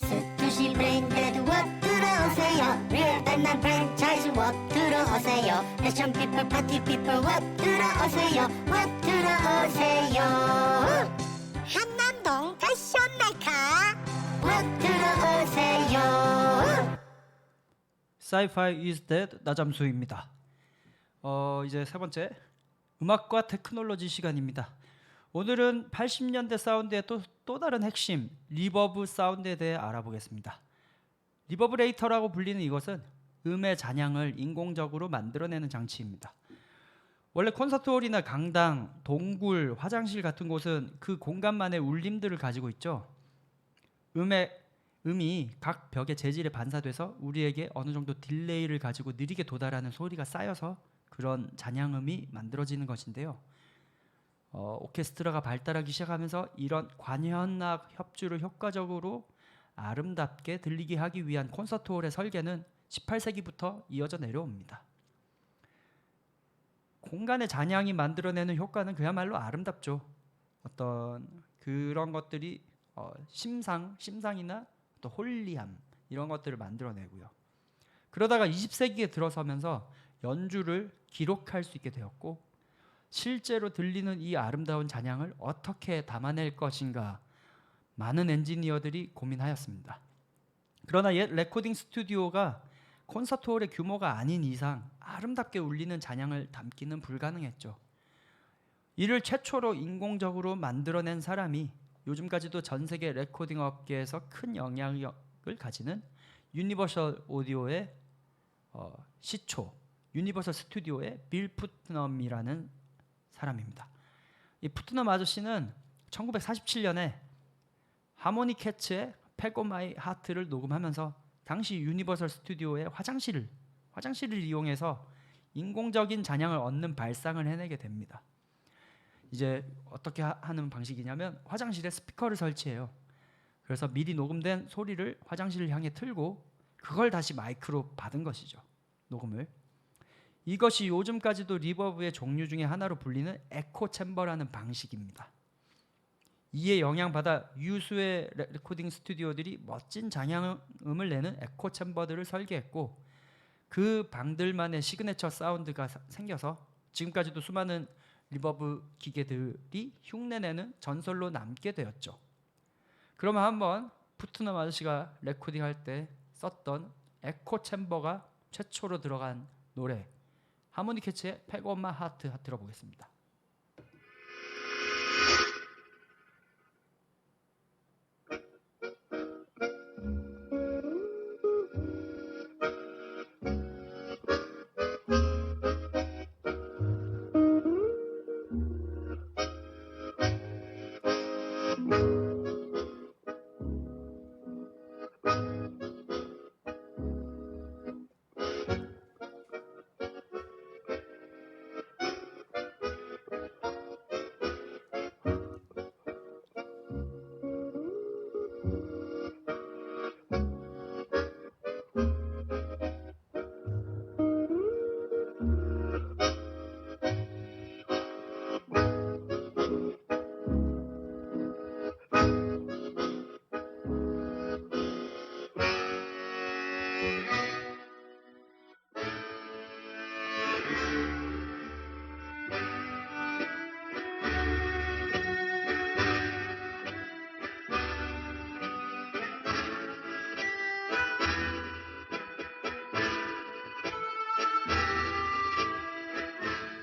스투시 브랜드 워 들어오세요 리얼 단난 프랜차이즈 워 들어오세요 패션 피플 파티 피플 워 들어오세요 워 들어오세요 한남동 패션 메카 워 들어오세요 Sci-Fi is Dead 나잠수입니다. 이제 세 번째 음악과 테크놀로지 시간입니다. 오늘은 80년대 사운드의 또 다른 핵심 리버브 사운드에 대해 알아보겠습니다. 리버브레이터라고 불리는 이것은 음의 잔향을 인공적으로 만들어내는 장치입니다. 원래 콘서트홀이나 강당, 동굴, 화장실 같은 곳은 그 공간만의 울림들을 가지고 있죠. 음이 각 벽의 재질에 반사돼서 우리에게 어느 정도 딜레이를 가지고 느리게 도달하는 소리가 쌓여서 그런 잔향음이 만들어지는 것인데요. 오케스트라가 발달하기 시작하면서 이런 관현악 협주를 효과적으로 아름답게 들리게 하기 위한 콘서트홀의 설계는 18세기부터 이어져 내려옵니다. 공간의 잔향이 만들어내는 효과는 그야말로 아름답죠. 어떤 그런 것들이 심상이나 또 홀리함 이런 것들을 만들어내고요. 그러다가 20세기에 들어서면서 연주를 기록할 수 있게 되었고 실제로 들리는 이 아름다운 잔향을 어떻게 담아낼 것인가 많은 엔지니어들이 고민하였습니다. 그러나 옛 레코딩 스튜디오가 콘서트홀의 규모가 아닌 이상 아름답게 울리는 잔향을 담기는 불가능했죠. 이를 최초로 인공적으로 만들어낸 사람이 요즘까지도 전 세계 레코딩 업계에서 큰 영향력을 가지는 유니버설 오디오의 시초, 유니버설 스튜디오의 빌 푸트넘이라는 사람입니다. 이 푸트넘 아저씨는 1947년에 하모니 캐츠의 팩 온 마이 하트를 녹음하면서 당시 유니버설 스튜디오의 화장실을 이용해서 인공적인 잔향을 얻는 발상을 해내게 됩니다. 이제 어떻게 하는 방식이냐면 화장실에 스피커를 설치해요. 그래서 미리 녹음된 소리를 화장실을 향해 틀고 그걸 다시 마이크로 받은 것이죠. 녹음을. 이것이 요즘까지도 리버브의 종류 중에 하나로 불리는 에코 챔버라는 방식입니다. 이에 영향받아 유수의 레코딩 스튜디오들이 멋진 잔향음을 내는 에코 챔버들을 설계했고 그 방들만의 시그네처 사운드가 생겨서 지금까지도 수많은 리버브 기계들이 흉내내는 전설로 남게 되었죠. 그러면 한번 푸트넘 아저씨가 레코딩할 때 썼던 에코 챔버가 최초로 들어간 노래 하모니 캐치의 팩 온 마이 하트 들어보겠습니다.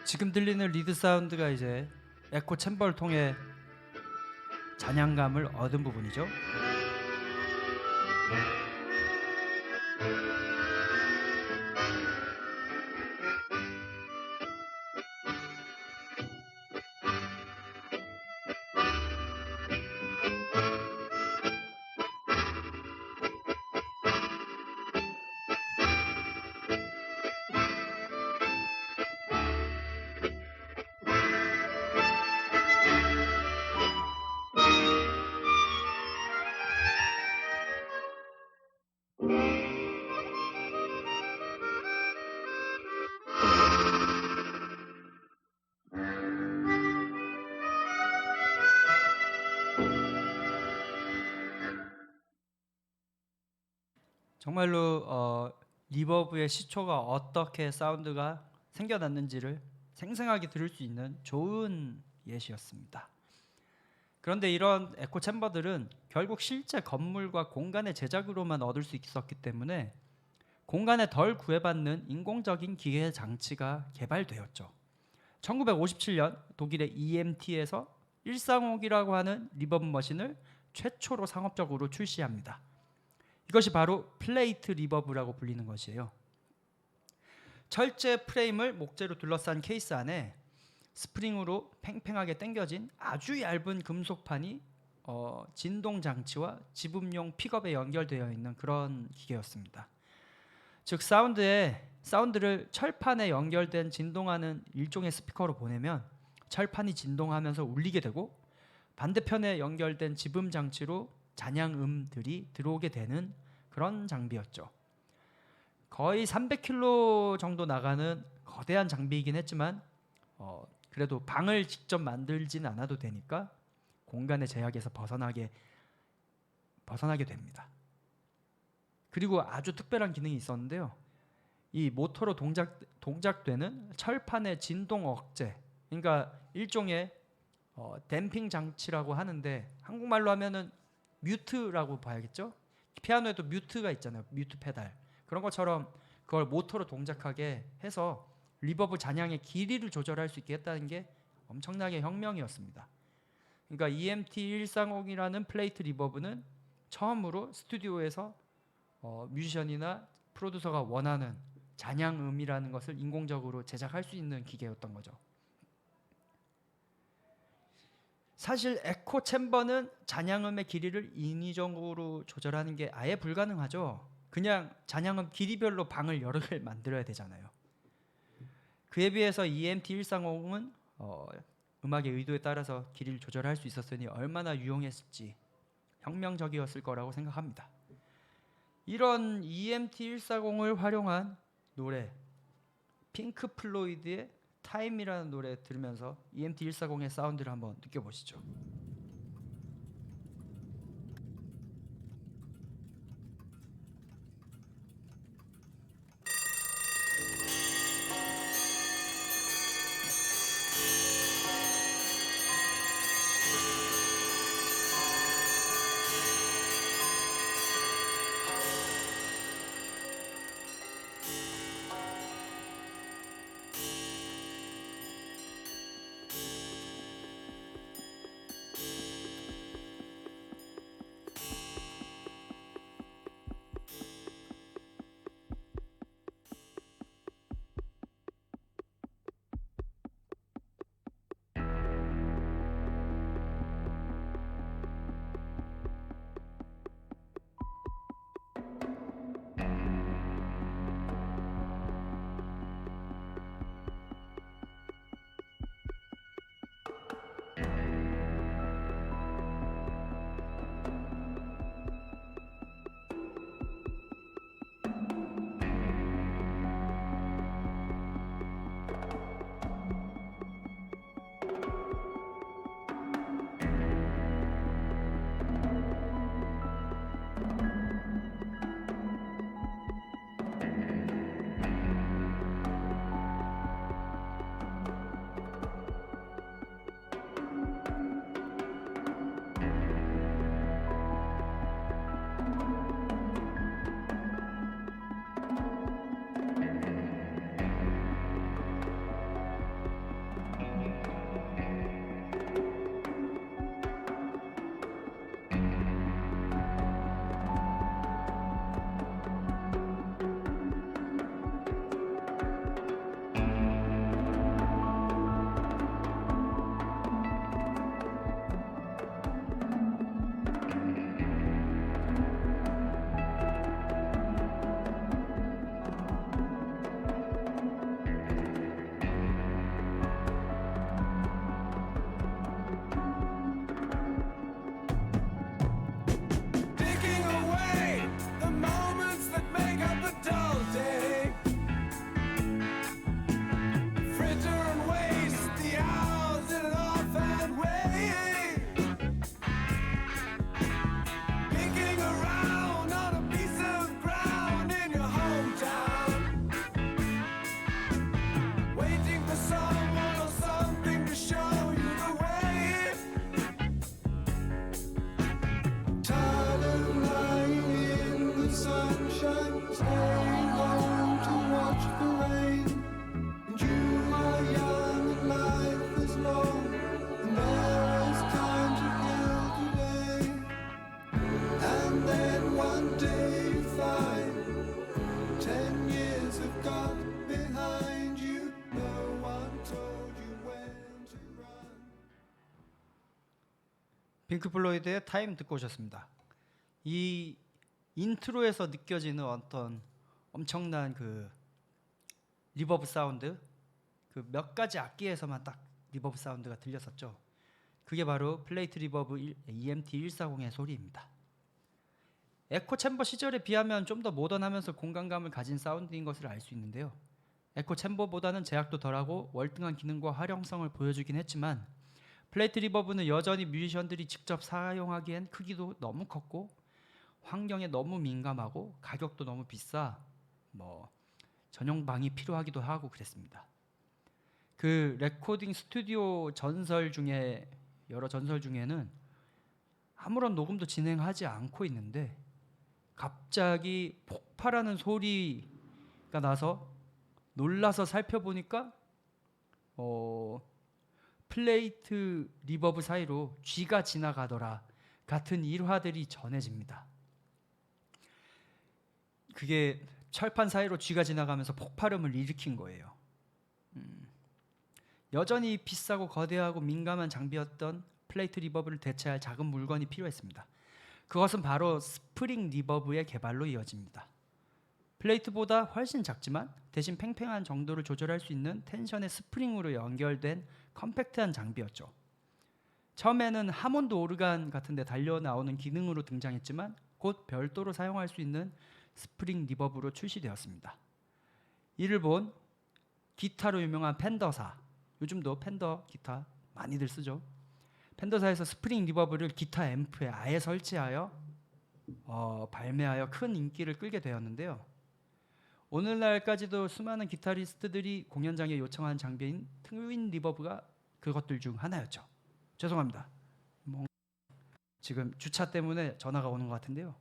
지금 들리는 리드 사운드가 이제 에코 챔버를 통해 잔향감을 얻은 부분이죠. 정말로 리버브의 시초가 어떻게 사운드가 생겨났는지를 생생하게 들을 수 있는 좋은 예시였습니다. 그런데 이런 에코 챔버들은 결국 실제 건물과 공간의 제작으로만 얻을 수 있었기 때문에 공간에 덜 구애받는 인공적인 기계 장치가 개발되었죠. 1957년 독일의 EMT에서 135이라고 하는 리버브 머신을 최초로 상업적으로 출시합니다. 이것이 바로 플레이트 리버브라고 불리는 것이에요. 철제 프레임을 목재로 둘러싼 케이스 안에 스프링으로 팽팽하게 당겨진 아주 얇은 금속판이 진동 장치와 지분용 픽업에 연결되어 있는 그런 기계였습니다. 즉 사운드를 철판에 연결된 진동하는 일종의 스피커로 보내면 철판이 진동하면서 울리게 되고, 반대편에 연결된 지분 장치로 잔향음들이 들어오게 되는 그런 장비였죠. 거의 300kg 정도 나가는 거대한 장비이긴 했지만 그래도 방을 직접 만들진 않아도 되니까 공간의 제약에서 벗어나게 됩니다. 그리고 아주 특별한 기능이 있었는데요. 이 모터로 동작되는 철판의 진동 억제, 그러니까 일종의 댐핑 장치라고 하는데 한국말로 하면은 뮤트라고 봐야겠죠. 피아노에도 뮤트가 있잖아요. 뮤트 페달. 그런 것처럼 그걸 모터로 동작하게 해서 리버브 잔향의 길이를 조절할 수 있게 했다는 게 엄청나게 혁명이었습니다. 그러니까 EMT130이라는 플레이트 리버브는 처음으로 스튜디오에서 뮤지션이나 프로듀서가 원하는 잔향음이라는 것을 인공적으로 제작할 수 있는 기계였던 거죠. 사실 에코 챔버는 잔향음의 길이를 인위적으로 조절하는 게 아예 불가능하죠. 그냥 잔향음 길이별로 방을 여러 개를 만들어야 되잖아요. 그에 비해서 EMT130은 음악의 의도에 따라서 길이를 조절할 수 있었으니 얼마나 유용했을지, 혁명적이었을 거라고 생각합니다. 이런 EMT140을 활용한 노래, 핑크 플로이드의 타임이라는 노래 들으면서 EMT140의 사운드를 한번 느껴보시죠. 핑크 플로이드의 타임 듣고 오셨습니다. 이 인트로에서 느껴지는 어떤 엄청난 그 리버브 사운드, 그 몇 가지 악기에서만 딱 리버브 사운드가 들렸었죠. 그게 바로 플레이트 리버브 EMT140의 소리입니다. 에코 챔버 시절에 비하면 좀 더 모던하면서 공간감을 가진 사운드인 것을 알 수 있는데요. 에코 챔버보다는 제약도 덜하고 월등한 기능과 활용성을 보여주긴 했지만 플레이트 리버브는 여전히 뮤지션들이 직접 사용하기엔 크기도 너무 컸고 환경에 너무 민감하고 가격도 너무 비싸 전용 방이 필요하기도 하고 그랬습니다. 그 레코딩 스튜디오 전설 중에 여러 전설 중에는 아무런 녹음도 진행하지 않고 있는데 갑자기 폭발하는 소리가 나서 놀라서 살펴보니까 플레이트 리버브 사이로 쥐가 지나가더라 같은 일화들이 전해집니다. 그게 철판 사이로 쥐가 지나가면서 폭발음을 일으킨 거예요. 여전히 비싸고 거대하고 민감한 장비였던 플레이트 리버브를 대체할 작은 물건이 필요했습니다. 그것은 바로 스프링 리버브의 개발로 이어집니다. 플레이트보다 훨씬 작지만 대신 팽팽한 정도를 조절할 수 있는 텐션의 스프링으로 연결된 컴팩트한 장비였죠. 처음에는 하몬드 오르간 같은 데 달려 나오는 기능으로 등장했지만 곧 별도로 사용할 수 있는 스프링 리버브로 출시되었습니다. 이를 본 기타로 유명한 펜더사, 요즘도 펜더 기타 많이들 쓰죠. 펜더사에서 스프링 리버브를 기타 앰프에 아예 설치하여 발매하여 큰 인기를 끌게 되었는데요. 오늘날까지도 수많은 기타리스트들이 공연장에 요청한 장비인 트윈 리버브가 그것들 중 하나였죠. 죄송합니다. 지금 주차 때문에 전화가 오는 것 같은데요.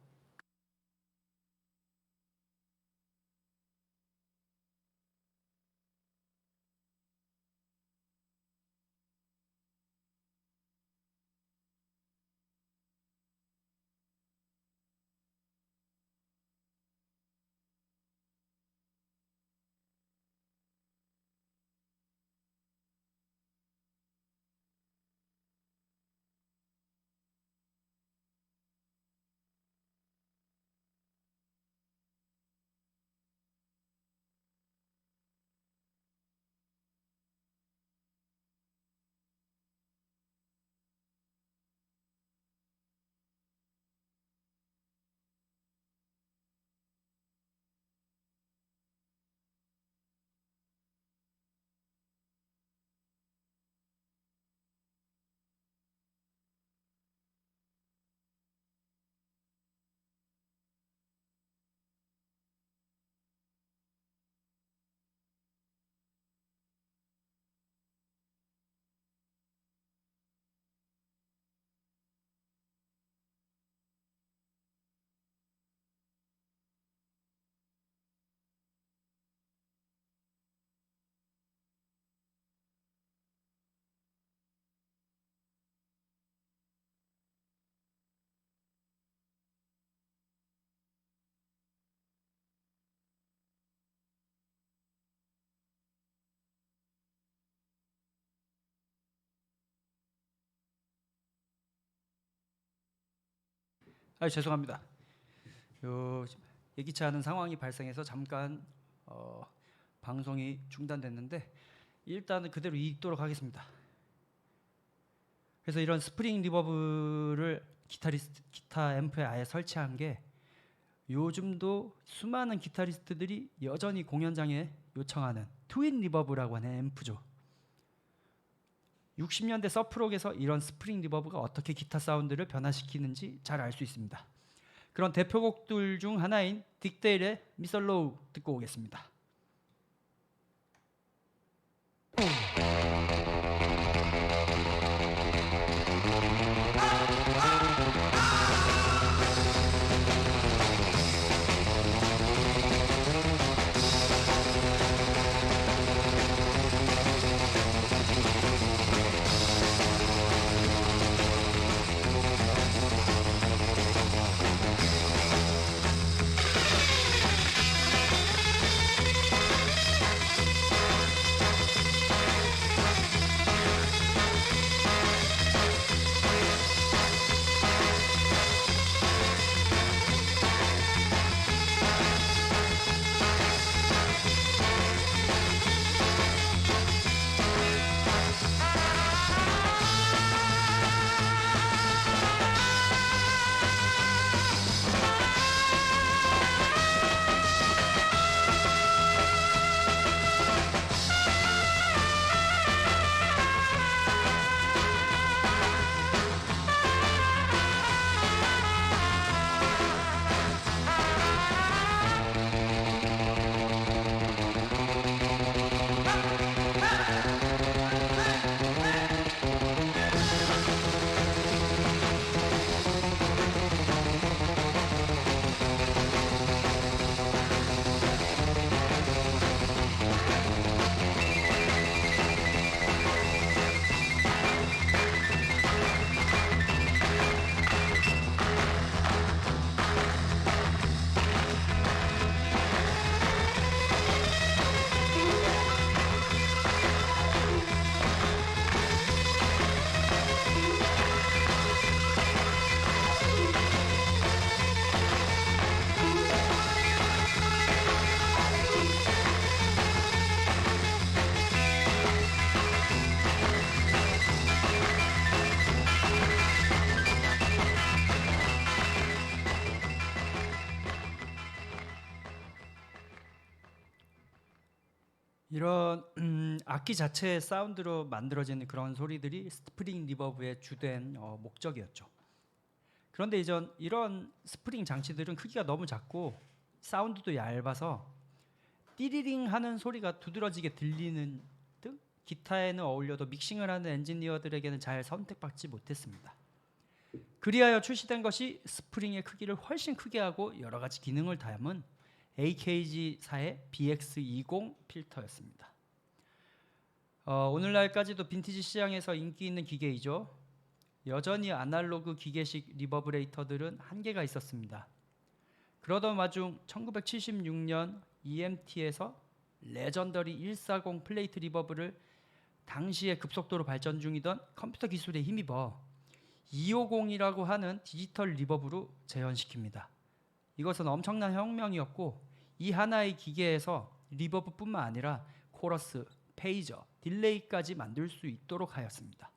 죄송합니다. 예기치 않은 상황이 발생해서 잠깐 방송이 중단됐는데 일단은 그대로 읽도록 하겠습니다. 그래서 이런 스프링 리버브를 기타 앰프에 아예 설치한 게 요즘도 수많은 기타리스트들이 여전히 공연장에 요청하는 트윈 리버브라고 하는 앰프죠. 60년대 서프록에서 이런 스프링 리버브가 어떻게 기타 사운드를 변화시키는지 잘 알 수 있습니다. 그런 대표곡들 중 하나인 딕데일의 미스 로우 듣고 오겠습니다. 이런 악기 자체의 사운드로 만들어지는 그런 소리들이 스프링 리버브의 주된 목적이었죠. 그런데 이런 스프링 장치들은 크기가 너무 작고 사운드도 얇아서 띠리링 하는 소리가 두드러지게 들리는 등 기타에는 어울려도 믹싱을 하는 엔지니어들에게는 잘 선택받지 못했습니다. 그리하여 출시된 것이 스프링의 크기를 훨씬 크게 하고 여러 가지 기능을 담은 AKG사의 BX20 필터였습니다. 오늘날까지도 빈티지 시장에서 인기 있는 기계이죠. 여전히 아날로그 기계식 리버브레이터들은 한계가 있었습니다. 그러던 와중 1976년 EMT에서 레전더리 140 플레이트 리버브를 당시에 급속도로 발전 중이던 컴퓨터 기술에 힘입어 250이라고 하는 디지털 리버브로 재현시킵니다. 이것은 엄청난 혁명이었고 이 하나의 기계에서 리버브뿐만 아니라 코러스, 페이저, 딜레이까지 만들 수 있도록 하였습니다.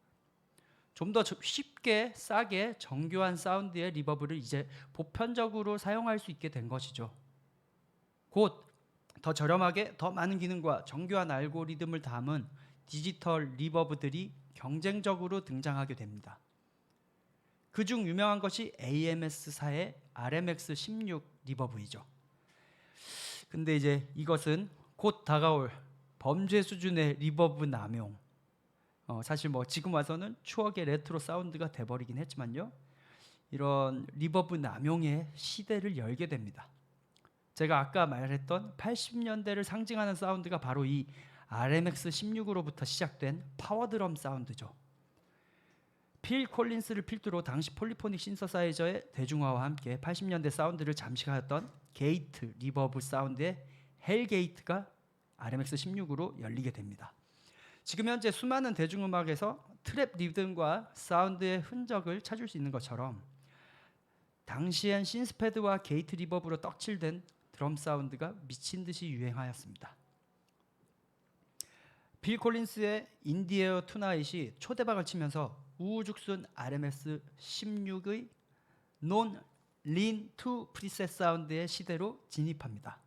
좀 더 쉽게 싸게 정교한 사운드의 리버브를 이제 보편적으로 사용할 수 있게 된 것이죠. 곧 더 저렴하게 더 많은 기능과 정교한 알고리즘을 담은 디지털 리버브들이 경쟁적으로 등장하게 됩니다. 그중 유명한 것이 AMS사의 RMX16 리버브이죠. 근데 이제 이것은 곧 다가올 범죄 수준의 리버브 남용. 사실 지금 와서는 추억의 레트로 사운드가 돼버리긴 했지만요. 이런 리버브 남용의 시대를 열게 됩니다. 제가 아까 말했던 80년대를 상징하는 사운드가 바로 이 RMX16으로부터 시작된 파워드럼 사운드죠. 필 콜린스를 필두로 당시 폴리포닉 신서사이저의 대중화와 함께 80년대 사운드를 잠식하였던 게이트 리버브 사운드의 헬게이트가 RMX16으로 열리게 됩니다. 지금 현재 수많은 대중음악에서 트랩 리듬과 사운드의 흔적을 찾을 수 있는 것처럼 당시엔 신스패드와 게이트 리버브로 떡칠된 드럼 사운드가 미친 듯이 유행하였습니다. 빌 콜린스의 인디에어 투나잇이 초대박을 치면서 우후죽순 RMX16의 논 린 투 프리셋 사운드의 시대로 진입합니다.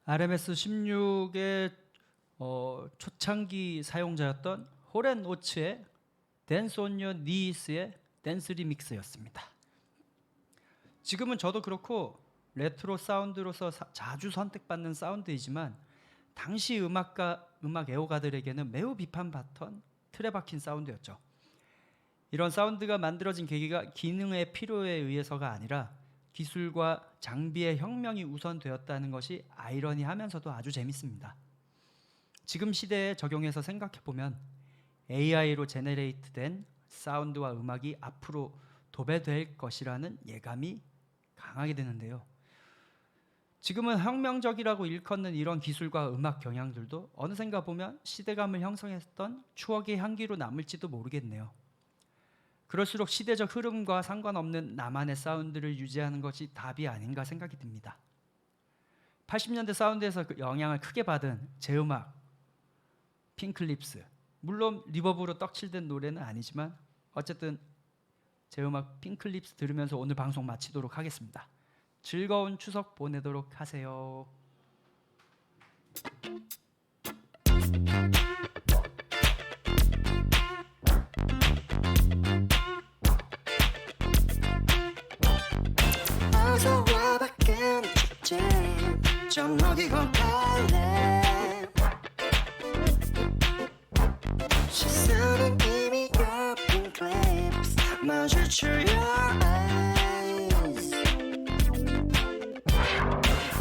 RMS16의 초창기 사용자였던 호렌 오츠의 댄스 온 유 니스의 댄스 리믹스였습니다. 지금은 저도 그렇고 레트로 사운드로서 자주 선택받는 사운드이지만 당시 음악 애호가들에게는 매우 비판받던 틀에 박힌 사운드였죠. 이런 사운드가 만들어진 계기가 기능의 필요에 의해서가 아니라 기술과 장비의 혁명이 우선되었다는 것이 아이러니하면서도 아주 재밌습니다. 지금 시대에 적용해서 생각해보면 AI로 제너레이트된 사운드와 음악이 앞으로 도배될 것이라는 예감이 강하게 드는데요. 지금은 혁명적이라고 일컫는 이런 기술과 음악 경향들도 어느샌가 보면 시대감을 형성했던 추억의 향기로 남을지도 모르겠네요. 그럴수록 시대적 흐름과 상관없는 나만의 사운드를 유지하는 것이 답이 아닌가 생각이 듭니다. 80년대 사운드에서 그 영향을 크게 받은 제 음악 핑클립스, 물론 리버브로 떡칠된 노래는 아니지만 어쨌든 제 음악 핑클립스 들으면서 오늘 방송 마치도록 하겠습니다. 즐거운 추석 보내도록 하세요. 어서 와 밖은 축제 좀 녹이고 갈래 시선은 이미 your pink lips 마주쳐 your eyes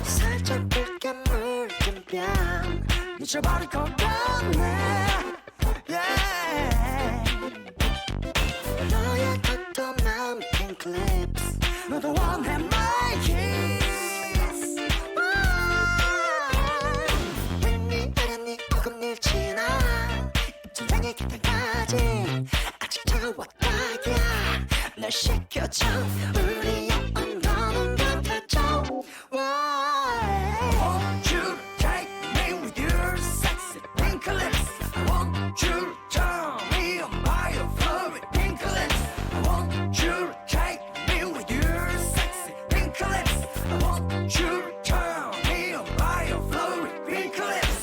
살짝 붉게 물든 뺨 미쳐버릴 것 같네 yeah. 너의 도톰한 pink lips 너도 원해 my kiss 윗니 아랫니 어금니 지나 입천장의 곁에까지 아직 차왔다야 날 시켜줘 우리의 온도는 같아져 Won't you take me with your sexy pink lips I want you to turn me on by your fluid pink lips I want you to take me with your sexy pink lips I want you to turn me on by your fluid pink lips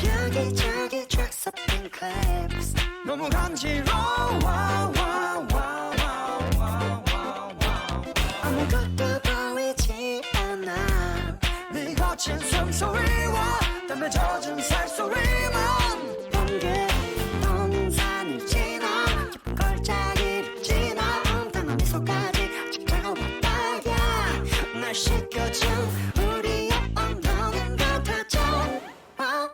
여기저기 dress up pink lips 너무 간지러워 아무것도 보이지 않아 네 거친 숨소리와 땀에 젖은 살소리만 번개 동산을 지나 깊은 걸작이를 지나 엉뚱한 미소까지 아직 차가웠다야 날 시켜줘 우리의 온도는 같아져 Won't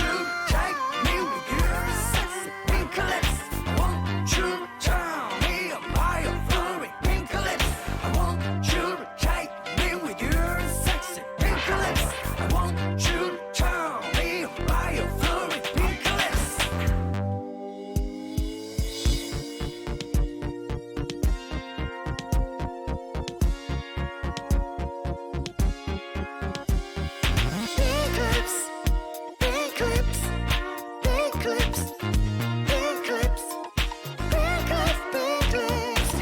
you take me with your sexy pink lips I want you to turn me on by your fluid pink lips I want you to take me with your sexy pink lips I want you to turn me on by your fluid pink lips Pink lips, pink lips, pink lips, pink lips, pink lips, pink lips.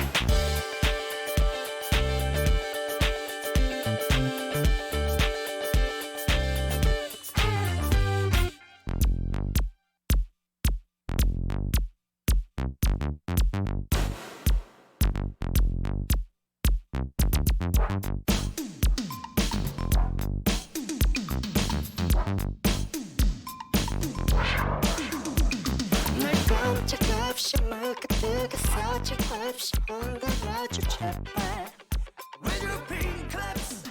날 꼼짝없이 물가득해서 찔없이 흔들어줘 제발 With your pink lips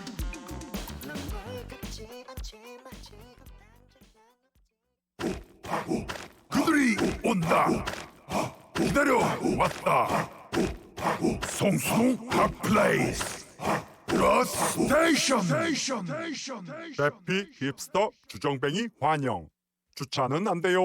넌뭘 같지 않지만 지금 당장 그들이 온다. 기다려 왔다. 송수동 핫플레이스 러스 스테이션. 대피 힙스터 주정뱅이 환영. 주차는 안 돼요.